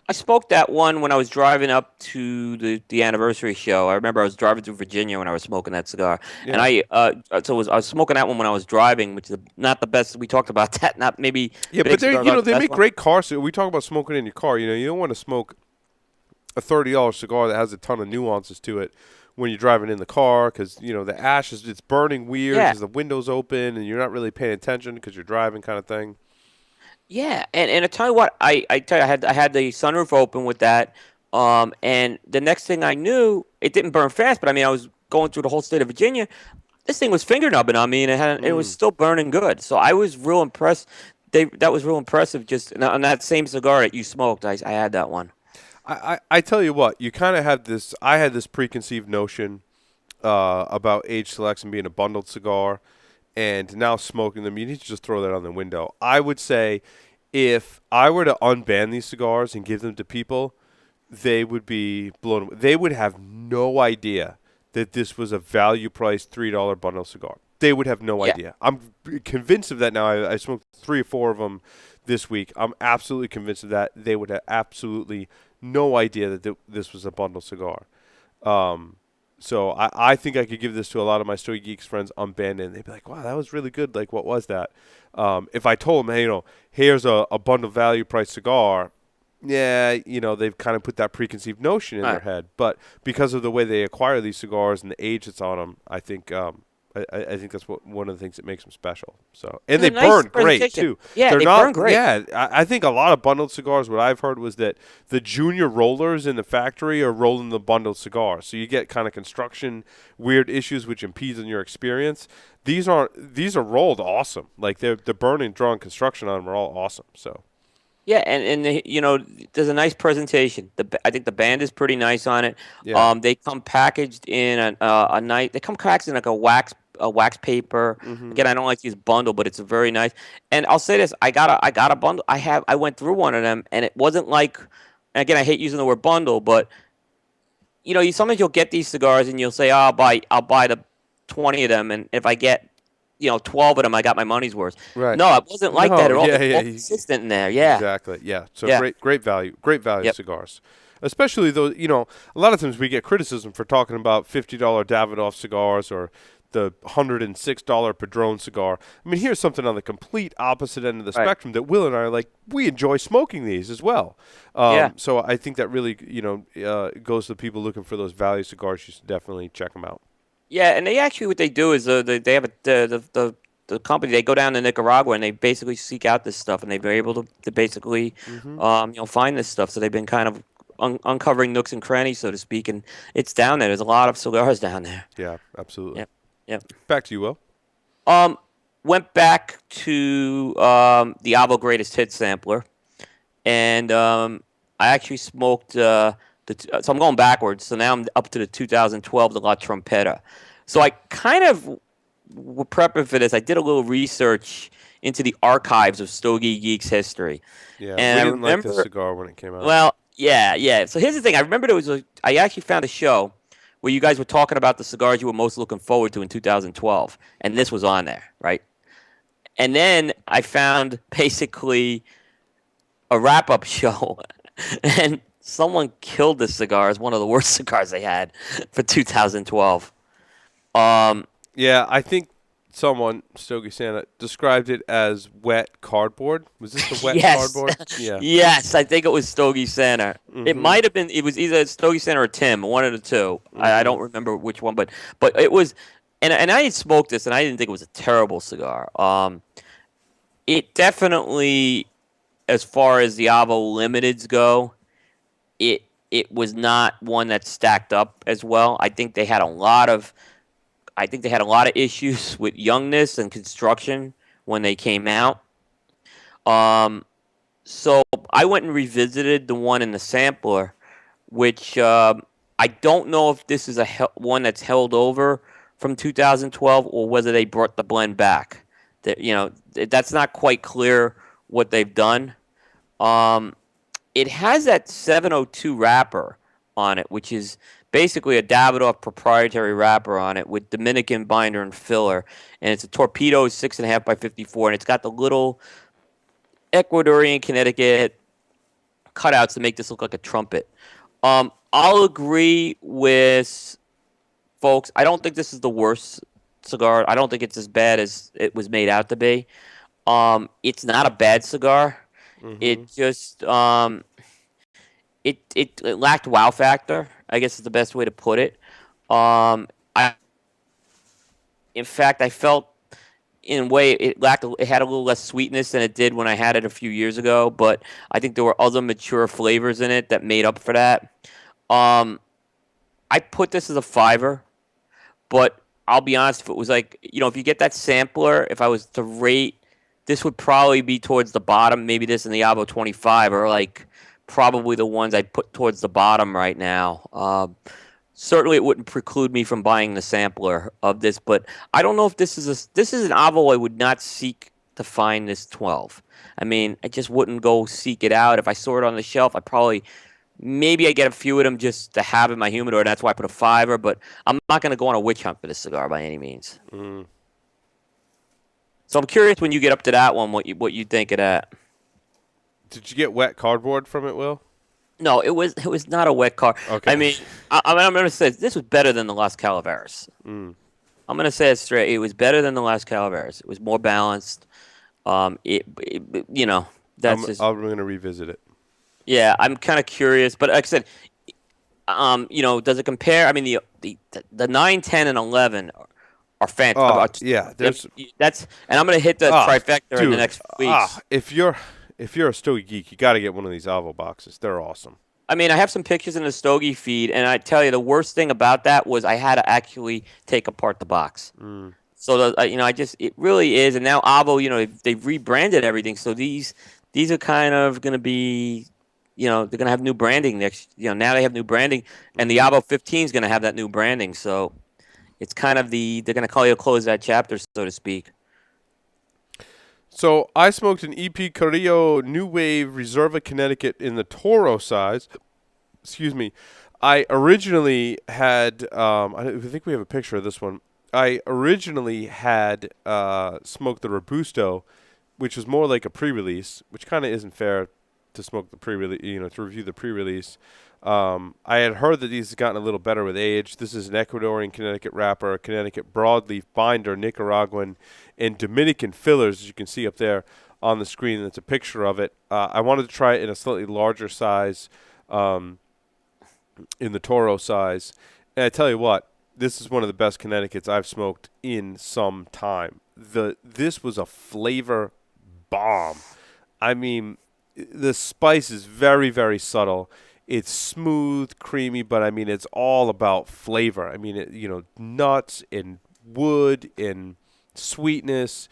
I smoked that one when I was driving up to the anniversary show. I remember I was driving through Virginia when I was smoking that cigar, and I was smoking that one when I was driving, which is not the best. We talked about that, not maybe. Yeah, but they make great cars. We talk about smoking in your car. You know, you don't want to smoke a $30 cigar that has a ton of nuances to it when you're driving in the car, because the ash it's burning weird because the window's open and you're not really paying attention because you're driving, kind of thing. Yeah, and I tell you what, I had the sunroof open with that, and the next thing I knew, it didn't burn fast, but I mean, I was going through the whole state of Virginia. This thing was finger nubbing on me, and it was still burning good. So I was real impressed. That was real impressive. Just on that same cigar that you smoked, I had that one. I tell you what, you kind of had this. I had this preconceived notion about age selects and being a bundled cigar. And now smoking them, you need to just throw that on the window. I would say if I were to unban these cigars and give them to people, they would be blown away. They would have no idea that this was a value-priced $3 bundle cigar. They would have no idea. I'm convinced of that now. I smoked 3 or 4 of them this week. I'm absolutely convinced of that. They would have absolutely no idea that this was a bundle cigar. So I think I could give this to a lot of my Stogie Geeks friends unbanned, and they'd be like, wow, that was really good. Like, what was that? If I told them, hey, here's a bundle value price cigar, they've kind of put that preconceived notion in their head. But because of the way they acquire these cigars and the age that's on them, I think I think that's one of the things that makes them special. So, and they burn great too. Yeah, they burn great. Yeah, I think a lot of bundled cigars. What I've heard was that the junior rollers in the factory are rolling the bundled cigars, so you get kind of construction weird issues which impedes on your experience. These are rolled awesome. Like the burning, drawing construction on them are all awesome. So. Yeah, and there's a nice presentation. I think the band is pretty nice on it. Yeah. They come packaged in a nice. They come packaged in like a wax paper. Mm-hmm. Again, I don't like to use bundle, but it's very nice. And I'll say this: I got a bundle. I went through one of them, and it wasn't like. And again, I hate using the word bundle, but sometimes you'll get these cigars and you'll say, oh, I'll buy the 20 of them, and if I get 12 of them, I got my money's worth. Right. No, it wasn't like that at all. Yeah, It's all consistent in there. Yeah. Exactly. Yeah. So Yeah. great value cigars. Especially though, a lot of times we get criticism for talking about $50 Davidoff cigars or the $106 Padron cigar. I mean, here's something on the complete opposite end of the spectrum that Will and I are like, we enjoy smoking these as well. So I think that really, goes to people looking for those value cigars. You should definitely check them out. Yeah, and they actually what they do is they have the company, they go down to Nicaragua and they basically seek out this stuff, and they've been able to basically find this stuff. So they've been kind of uncovering nooks and crannies, so to speak, and it's down there. There's a lot of cigars down there. Yeah, absolutely. Yep. Yep. Back to you, Will. Went back to the Avo Greatest Hits sampler, and I actually smoked so I'm going backwards. So now I'm up to the 2012 the La Trompeta. So I kind of prepping for this. I did a little research into the archives of Stogie Geeks history. Yeah, And we I didn't like remember, this cigar when it came out. well, yeah. So here's the thing. I remember I actually found a show where you guys were talking about the cigars you were most looking forward to in 2012, and this was on there, right? And then I found basically a wrap-up show, and someone killed this cigar as one of the worst cigars they had for 2012. Yeah, I think someone, Stogie Santa, described it as wet cardboard. Was this the wet Yes. cardboard? Yeah. Yes, I think it was Stogie Santa. Mm-hmm. It might have been. It was either Stogie Santa or Tim, one of the two. I don't remember which one, but it was. And I had smoked this, and I didn't think it was a terrible cigar. It definitely, as far as the Avo Limiteds go, it was not one that stacked up as well. I think they had a lot of issues with youngness and construction when they came out. So I went and revisited the one in the sampler, which I don't know if this is one that's held over from 2012 or whether they brought the blend back. That's not quite clear what they've done. It has that 702 wrapper on it, which is basically a Davidoff proprietary wrapper on it with Dominican binder and filler, and it's a Torpedo 6.5 by 54, and it's got the little Ecuadorian Connecticut cutouts to make this look like a trumpet. I'll agree with folks. I don't think this is the worst cigar. I don't think it's as bad as it was made out to be. It's not a bad cigar. Mm-hmm. It just it lacked wow factor, I guess is the best way to put it. In fact, I felt in a way it had a little less sweetness than it did when I had it a few years ago, but I think there were other mature flavors in it that made up for that. I put this as a 5, but I'll be honest, if it was like, if you get that sampler, if I was to rate, this would probably be towards the bottom, maybe this and the Avo 25 are like probably the ones I'd put towards the bottom right now. Certainly, it wouldn't preclude me from buying the sampler of this, but I don't know if this is an Avo I would not seek to find this 12. I mean, I just wouldn't go seek it out. If I saw it on the shelf, maybe I get a few of them just to have in my humidor. That's why I put a 5, but I'm not going to go on a witch hunt for this cigar by any means. Mm. So I'm curious when you get up to that one, what you think of that. Did you get wet cardboard from it, Will? No, it was not a wet car. Okay. I mean, I'm going to say this was better than the Las Calaveras. Mm. I'm going to say it straight. It was better than the Las Calaveras. It was more balanced. That's I'm going to revisit it. Yeah, I'm kind of curious, but like I said, does it compare? I mean, the 9, 10, and 11 are fantastic. Yeah, and I'm going to hit the trifecta in the next weeks. If you're a Stogie geek, you got to get one of these Avo boxes. They're awesome. I mean, I have some pictures in the Stogie feed, and I tell you, the worst thing about that was I had to actually take apart the box. Mm. So it really is. And now Avo, they've rebranded everything, so these are kind of going to be. They're going to have new branding next. Now they have new branding, and the Avo 15 is going to have that new branding. So it's kind of they're going to call you to close that chapter, so to speak. So I smoked an EP Carrillo New Wave Reserva Connecticut in the Toro size. Excuse me. I originally had, I think we have a picture of this one. I originally had smoked the Robusto, which was more like a pre-release, which kind of isn't fair to smoke the pre-release, to review the pre-release. I had heard that these have gotten a little better with age. This is an Ecuadorian Connecticut wrapper, a Connecticut broadleaf binder, Nicaraguan, and Dominican fillers, as you can see up there on the screen. That's a picture of it. I wanted to try it in a slightly larger size, in the Toro size. And I tell you what, this is one of the best Connecticut's I've smoked in some time. This was a flavor bomb. I mean, the spice is very, very subtle. It's smooth, creamy, but I mean, it's all about flavor. I mean, nuts and wood and sweetness.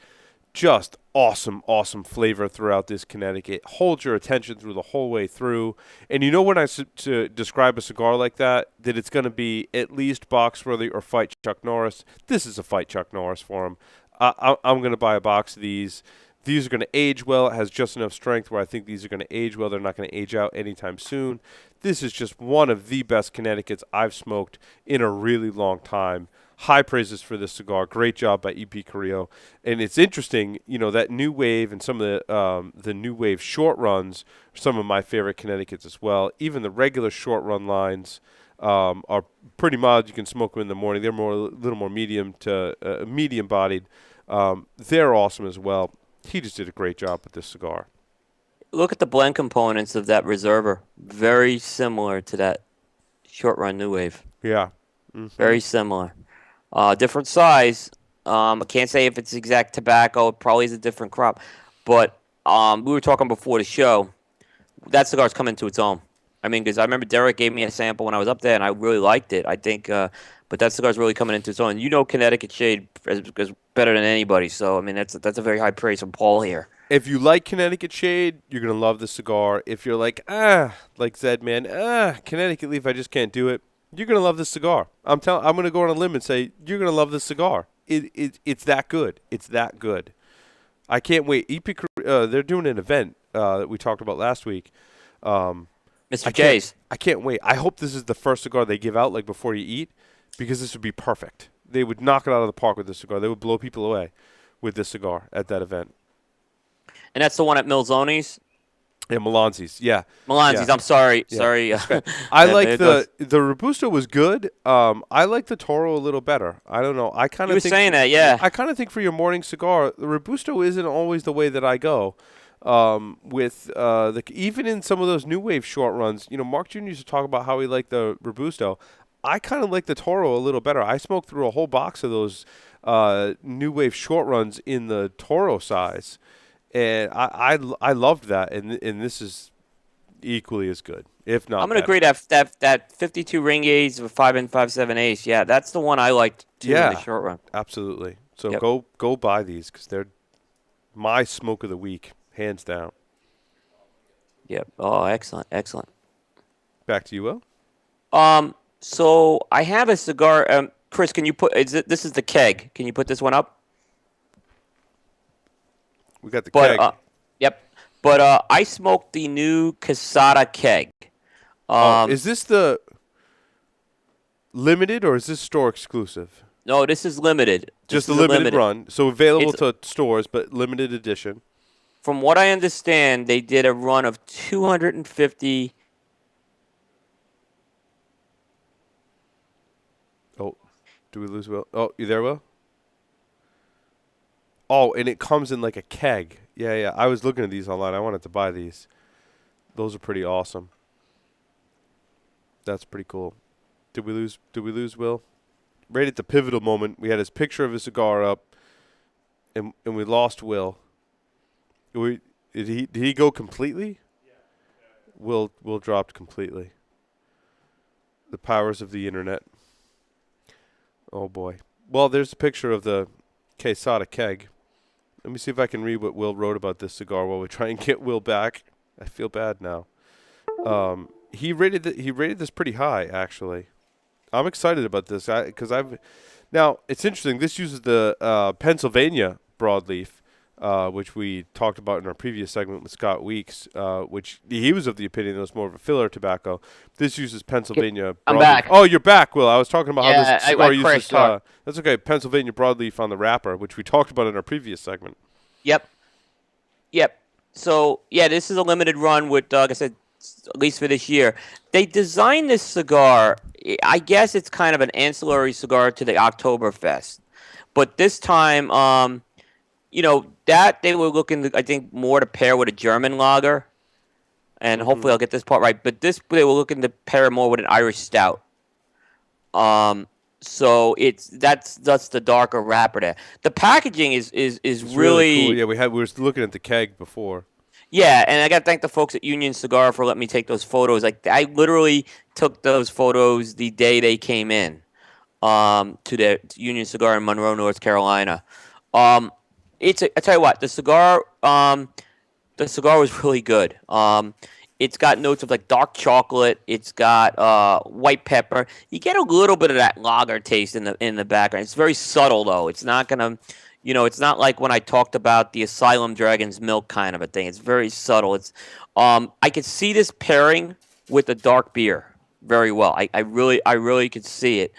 Just awesome, awesome flavor throughout this Connecticut. Holds your attention through the whole way through. And you know when to describe a cigar like that it's going to be at least box worthy or fight Chuck Norris. This is a fight Chuck Norris for him. I'm going to buy a box of these. These are going to age well. It has just enough strength where I think these are going to age well. They're not going to age out anytime soon. This is just one of the best Connecticut's I've smoked in a really long time. High praises for this cigar. Great job by E.P. Carrillo. And it's interesting, that New Wave and some of the New Wave short runs are some of my favorite Connecticut's as well. Even the regular short run lines are pretty mild. You can smoke them in the morning. They're a little more medium bodied. They're awesome as well. He just did a great job with this cigar. Look at the blend components of that Reserver. Very similar to that short run New Wave. Yeah. Mm-hmm. Very similar. Different size. I can't say if it's exact tobacco. It probably is a different crop. But we were talking before the show. That cigar's come into its own. I mean, because I remember Derek gave me a sample when I was up there, and I really liked it. I think, but that cigar's really coming into its own. Connecticut Shade is better than anybody. So, I mean, that's a very high praise from Paul here. If you like Connecticut Shade, you're going to love this cigar. If you're like Zed, man, Connecticut Leaf, I just can't do it, you're going to love this cigar. I'm going to go on a lim and say you're going to love this cigar. It's that good. It's that good. I can't wait. They're doing an event that we talked about last week. Mr. J's. I can't wait. I hope this is the first cigar they give out like before you eat, because this would be perfect. They would knock it out of the park with this cigar. They would blow people away with this cigar at that event. And that's the one at Milzoni's? Yeah, Melanzi's. Yeah. Melanzi's. Yeah. I'm sorry. Yeah. Sorry. I like the Robusto was good. I like the Toro a little better. I don't know. I kind of think saying that, yeah. I kind of think for your morning cigar, the Robusto isn't always the way that I go. With even in some of those New Wave short runs, Mark Jr. used to talk about how he liked the Robusto. I kind of like the Toro a little better. I smoked through a whole box of those New Wave short runs in the Toro size, and I loved that. And this is equally as good, if not. I'm gonna agree that 52 ring gauge with 5 and 5/7/8. Yeah, that's the one I liked too in the short run. Absolutely. So go buy these because they're my smoke of the week, hands down. Yep. Oh, excellent. Back to you, Will. So I have a cigar. Chris, can you put? This is the keg. Can you put this one up? We got the keg. Yep. But I smoked the new Casada keg. Is this the limited or is this store exclusive? No, this is limited. Just a limited run. So available to stores, but limited edition. From what I understand, they did a run of 250. Oh, do we lose Will? Oh, you there, Will? Oh, and it comes in like a keg. Yeah. I was looking at these online. I wanted to buy these. Those are pretty awesome. That's pretty cool. Did we lose Will? Right at the pivotal moment, we had his picture of his cigar up, and we lost Will. Did he go completely? Yeah. Will dropped completely. The powers of the internet. Oh boy. Well, there's a picture of the Quesada keg. Let me see if I can read what Will wrote about this cigar while we try and get Will back. I feel bad now. He rated this pretty high, actually. I'm excited about this because now it's interesting. This uses the Pennsylvania broadleaf, which we talked about in our previous segment with Scott Weeks, which he was of the opinion it was more of a filler tobacco. This uses Pennsylvania broadleaf. I'm back. Oh, you're back, Will. I was talking about how this cigar uses that's okay, Pennsylvania broadleaf on the wrapper, which we talked about in our previous segment. Yep. So, yeah, this is a limited run with, like I said, at least for this year. They designed this cigar, I guess it's kind of an ancillary cigar to the Oktoberfest. But this time, that they were looking, I think, more to pair with a German lager. And hopefully I'll get this part right. But they were looking to pair more with an Irish stout. So that's the darker wrapper there. The packaging is really cool. Yeah, we were looking at the keg before. Yeah, and I got to thank the folks at Union Cigar for letting me take those photos. Like I literally took those photos the day they came in to the Union Cigar in Monroe, North Carolina. Um, I tell you what, the cigar was really good. It's got notes of like dark chocolate. It's got white pepper. You get a little bit of that lager taste in the background. It's very subtle though. It's not gonna, it's not like when I talked about the Asylum Dragon's Milk kind of a thing. It's very subtle. I could see this pairing with a dark beer very well. I really could see it.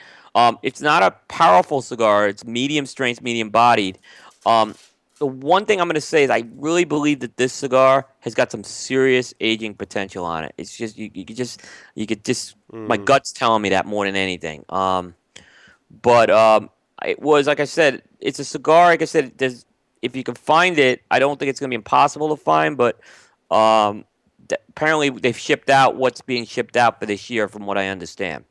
It's not a powerful cigar. It's medium strength, medium bodied. Um, the one thing I'm going to say is I really believe that this cigar has got some serious aging potential on it. It's just you could just my gut's telling me that more than anything. But it was like I said, it's a cigar. Like I said, if you can find it, I don't think it's going to be impossible to find. But um, apparently they've shipped out what's being shipped out for this year, from what I understand.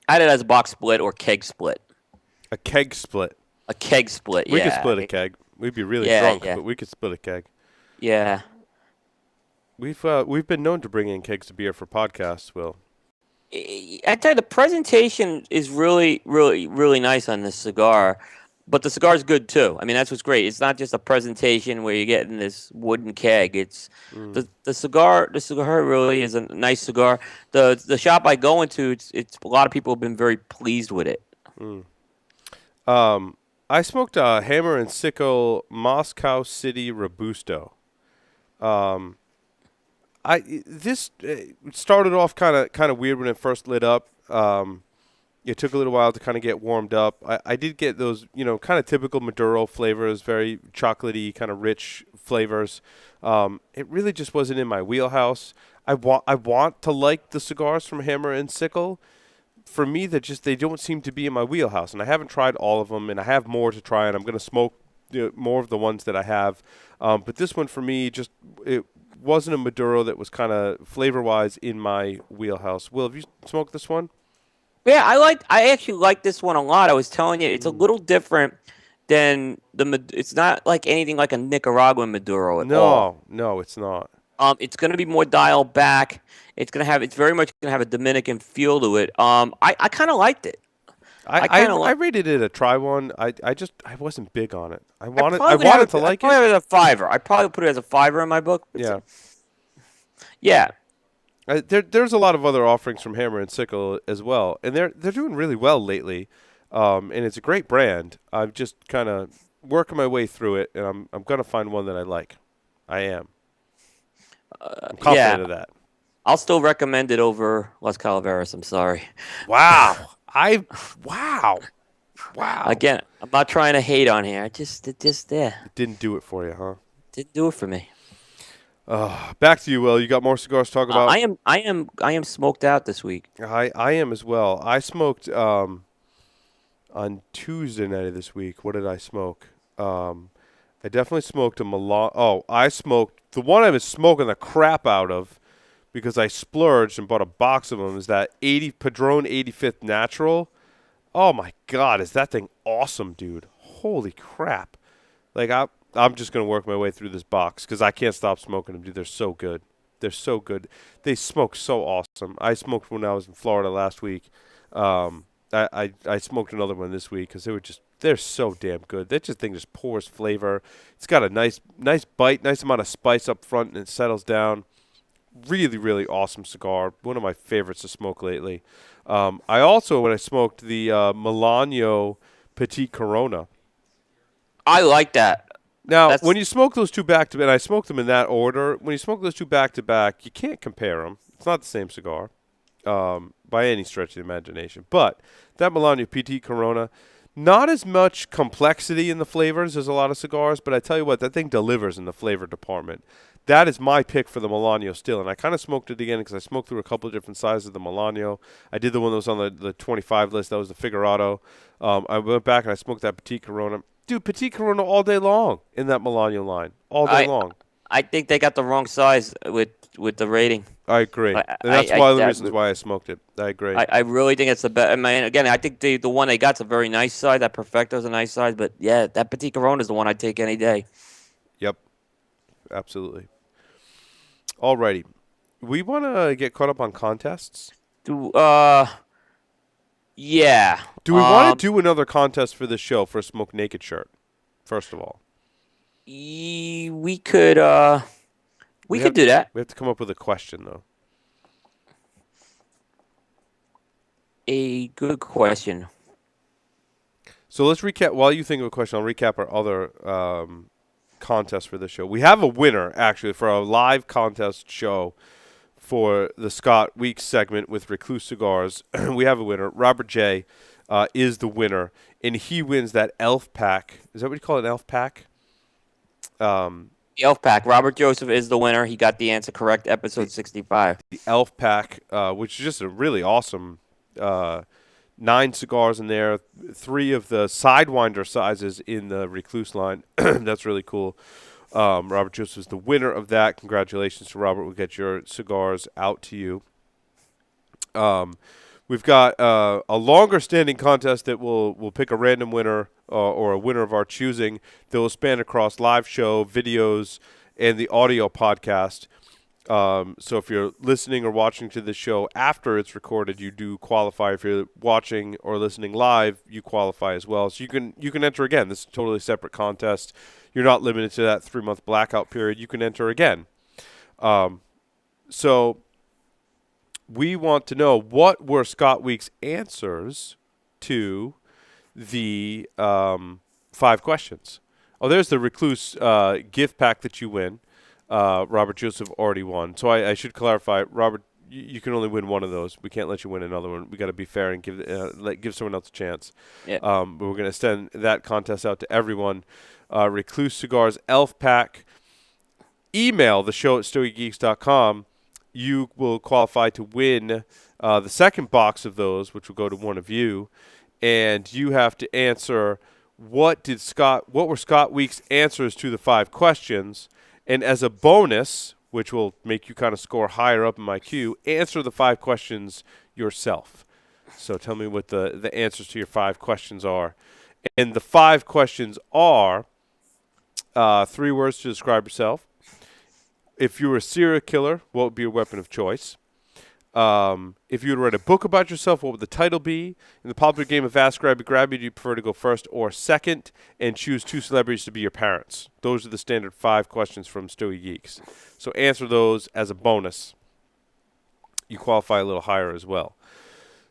I had it as a box split or keg split. A keg split. A keg split, yeah. We could split a keg. We'd be really drunk, but we could split a keg. Yeah. We've been known to bring in kegs of beer for podcasts, Will. I tell you, the presentation is really, really, really nice on this cigar, but the cigar is good too. I mean, that's what's great. It's not just a presentation where you're getting this wooden keg. It's the cigar. The cigar really is a nice cigar. The shop I go into, it's a lot of people have been very pleased with it. I smoked a Hammer and Sickle Moscow City Robusto. This started off kind of weird when it first lit up. It took a little while to kind of get warmed up. I did get those, kind of typical Maduro flavors, very chocolatey, kind of rich flavors. It really just wasn't in my wheelhouse. I want to like the cigars from Hammer and Sickle. For me, they don't seem to be in my wheelhouse, and I haven't tried all of them, and I have more to try, and I'm going to smoke more of the ones that I have. But this one for me, it wasn't a Maduro that was kind of flavor-wise in my wheelhouse. Will, have you smoked this one? Yeah, I actually like this one a lot. I was telling you, it's a little different than it's not like anything like a Nicaraguan Maduro at all. No, it's not. It's going to be more dialed back. It's very much going to have a Dominican feel to it. I kind of liked it. I rated it a try one. I wasn't big on it. I wanted to like it. I probably have it as a 5. I probably put it as a 5 in my book. Yeah. Yeah. There's a lot of other offerings from Hammer and Sickle as well, and they're doing really well lately. And it's a great brand. I'm just kind of working my way through it, and I'm gonna find one that I like. I am. I'm confident of that. I'll still recommend it over Las Calaveras. I'm sorry. Wow. Wow. Again, I'm not trying to hate on here. It just there. It didn't do it for you, huh? Didn't do it for me. Back to you, Will. You got more cigars to talk about? I am smoked out this week. I am as well. I smoked on Tuesday night of this week. What did I smoke? I definitely smoked a Milan. Oh, I smoked the one I was smoking the crap out of because I splurged and bought a box of them. Is that Padron 85th Natural? Oh my God, is that thing awesome, dude? Holy crap! Like I'm just gonna work my way through this box because I can't stop smoking them, dude. They're so good. They're so good. They smoke so awesome. I smoked when I was in Florida last week. I smoked another one this week because they're so damn good. That thing just pours flavor. It's got a nice bite, nice amount of spice up front, and it settles down. Really, really awesome cigar. One of my favorites to smoke lately. I also, when I smoked the Milano Petite Corona. I like that. Now, when you smoke those two back to back, and I smoked them in that order, when you smoke those two back to back, you can't compare them. It's not the same cigar by any stretch of the imagination. But that Milano Petite Corona, not as much complexity in the flavors as a lot of cigars, but I tell you what, that thing delivers in the flavor department. That is my pick for the Milano still, and I kind of smoked it again because I smoked through a couple of different sizes of the Milano. I did the one that was on the 25 list. That was the Figurado. I went back and I smoked that Petite Corona. Dude, Petite Corona all day long in that Milano line. All day long. I think they got the wrong size with the rating. I agree. And that's one of the reasons why I smoked it. I agree. I really think it's the best. I mean, again, I think the one they got's a very nice size. That Perfecto's a nice size. But, yeah, that Petite Corona is the one I'd take any day. Yep. Absolutely. Alrighty. We want to get caught up on contests. Yeah. Do we want to do another contest for this show for a Smoke Naked shirt? First of all, we could do that. We have to come up with a question though. A good question. So let's recap. While you think of a question, I'll recap our other contests for this show. We have a winner actually for a live contest show for the Scott Weeks segment with Recluse Cigars. We have a winner. Robert J. Is the winner, and he wins that elf pack. Is that what you call it, an elf pack? The elf pack. Robert Joseph is the winner. He got the answer correct. Episode 65. The elf pack, which is just a really awesome 9 cigars in there. 3 of the Sidewinder sizes in the Recluse line. That's really cool. Robert Joseph is the winner of that. Congratulations to Robert. We'll get your cigars out to you. We've got a longer-standing contest that we'll pick a random winner or a winner of our choosing that will span across live show, videos, and the audio podcast. So if you're listening or watching to the show after it's recorded, you do qualify. If you're watching or listening live, you qualify as well. So you can enter again. This is a totally separate contest. You're not limited to that 3-month blackout period. You can enter again. So we want to know, what were Scott Weeks' answers to the 5 questions? Oh, there's the Recluse gift pack that you win. Robert Joseph already won. So I should clarify, Robert, you can only win one of those. We can't let you win another one. We got to be fair and give someone else a chance. Yeah. But we're going to extend that contest out to everyone. Recluse Cigars Elf Pack. Email the show at stogiegeeks.com. You will qualify to win the second box of those, which will go to one of you. And you have to answer, what were Scott Weeks' answers to the 5 questions. And as a bonus, which will make you kind of score higher up in my queue, answer the 5 questions yourself. So tell me what the answers to your 5 questions are. And the 5 questions are 3 words to describe yourself. If you were a serial killer, what would be your weapon of choice? If you were to write a book about yourself, what would the title be? In the popular game of Ask Grabby Grabby, do you prefer to go first or second? And choose 2 celebrities to be your parents. Those are the standard 5 questions from Stogie Geeks. So answer those as a bonus. You qualify a little higher as well.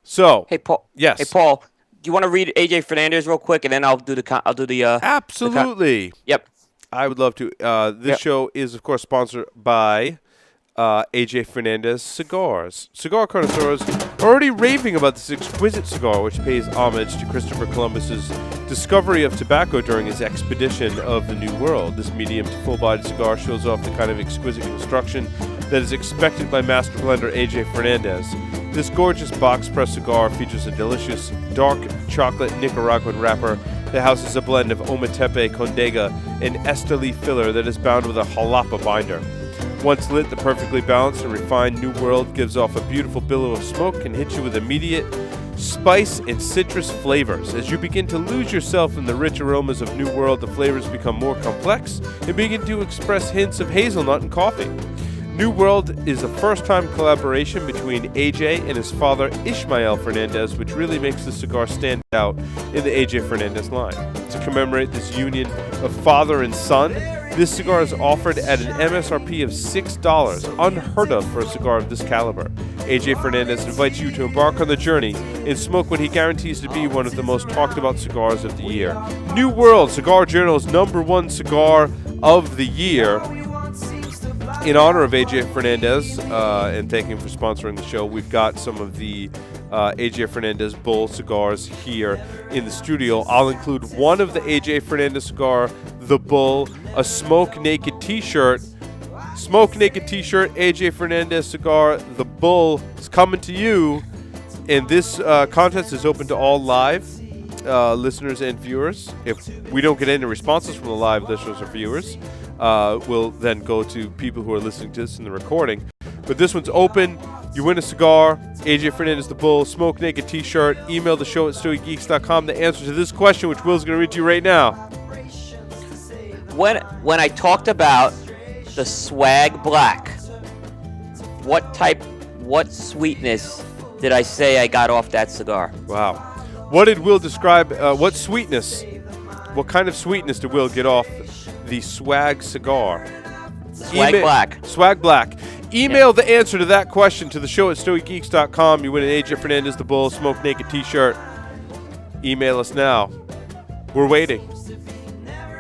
So, hey Paul. Yes. Hey Paul, do you want to read AJ Fernandez real quick, and then I'll do the absolutely. Yep. I would love to. This show is, of course, sponsored by AJ Fernandez Cigars. Cigar connoisseurs are already raving about this exquisite cigar, which pays homage to Christopher Columbus's discovery of tobacco during his expedition of the New World. This medium to full-bodied cigar shows off the kind of exquisite construction that is expected by master blender AJ Fernandez. This gorgeous box-pressed cigar features a delicious dark chocolate Nicaraguan wrapper that houses a blend of Ometepe, Condega, and Esteli filler that is bound with a jalapa binder. Once lit, the perfectly balanced and refined New World gives off a beautiful billow of smoke and hits you with immediate spice and citrus flavors. As you begin to lose yourself in the rich aromas of New World, the flavors become more complex and begin to express hints of hazelnut and coffee. New World is a first-time collaboration between AJ and his father, Ishmael Fernandez, which really makes the cigar stand out in the AJ Fernandez line. To commemorate this union of father and son, this cigar is offered at an MSRP of $6, unheard of for a cigar of this caliber. AJ Fernandez invites you to embark on the journey and smoke what he guarantees to be one of the most talked about cigars of the year. New World, Cigar Journal's #1 cigar of the year. In honor of AJ Fernandez, and thank him for sponsoring the show, we've got some of the AJ Fernandez Bull cigars here in the studio. I'll include one of the AJ Fernandez cigar, the Bull, a Smoke Naked t-shirt. Smoke Naked t-shirt, AJ Fernandez cigar, the Bull is coming to you. And this contest is open to all live listeners and viewers. If we don't get any responses from the live listeners or viewers, we'll then go to people who are listening to this in the recording. But this one's open. You win a cigar, AJ Fernandez the Bull, Smoke Naked t-shirt. Email the show at stogiegeeks.com the answer to this question, which Will's going to read to you right now. When I talked about the Swag Black. What sweetness did I say I got off that cigar? Wow. What did Will describe? What sweetness? What kind of sweetness did Will get off the Swag cigar? Swag Black. Swag Black. Email the answer to that question to the show at StogieGeeks.com. You win an AJ Fernandez the Bull Smoke Naked t-shirt. Email us now. We're waiting.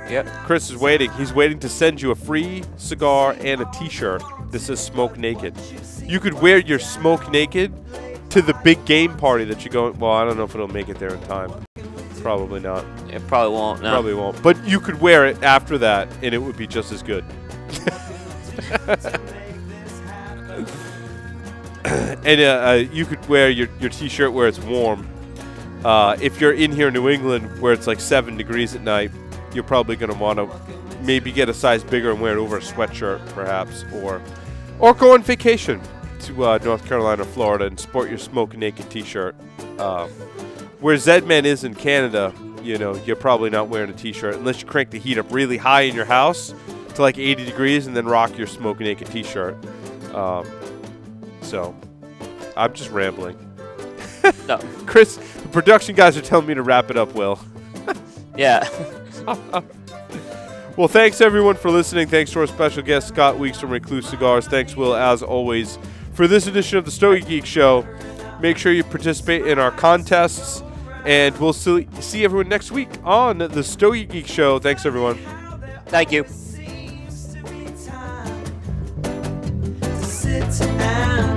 Yep. Chris is waiting. He's waiting to send you a free cigar and a t-shirt. This is Smoke Naked. You could wear your Smoke Naked to the big game party that you're going. Well, I don't know if it'll make it there in time. Probably not. It probably won't. No. Probably won't. But you could wear it after that, and it would be just as good. And you could wear your t-shirt where it's warm. If you're in here in New England where it's like 7 degrees at night, you're probably going to want to maybe get a size bigger and wear it over a sweatshirt, perhaps, or go on vacation to North Carolina, Florida, and sport your Smoke Naked t-shirt. Where Zedman is in Canada, you're probably not wearing a t-shirt unless you crank the heat up really high in your house to like 80 degrees and then rock your Smoke Naked t-shirt. So, I'm just rambling. No. Chris, the production guys are telling me to wrap it up, Will. Yeah. Well, thanks, everyone, for listening. Thanks to our special guest, Scott Weeks from Recluse Cigars. Thanks, Will, as always, for this edition of the Stogie Geek Show. Make sure you participate in our contests, and we'll see everyone next week on the Stogie Geek Show. Thanks, everyone. Thank you. Sit and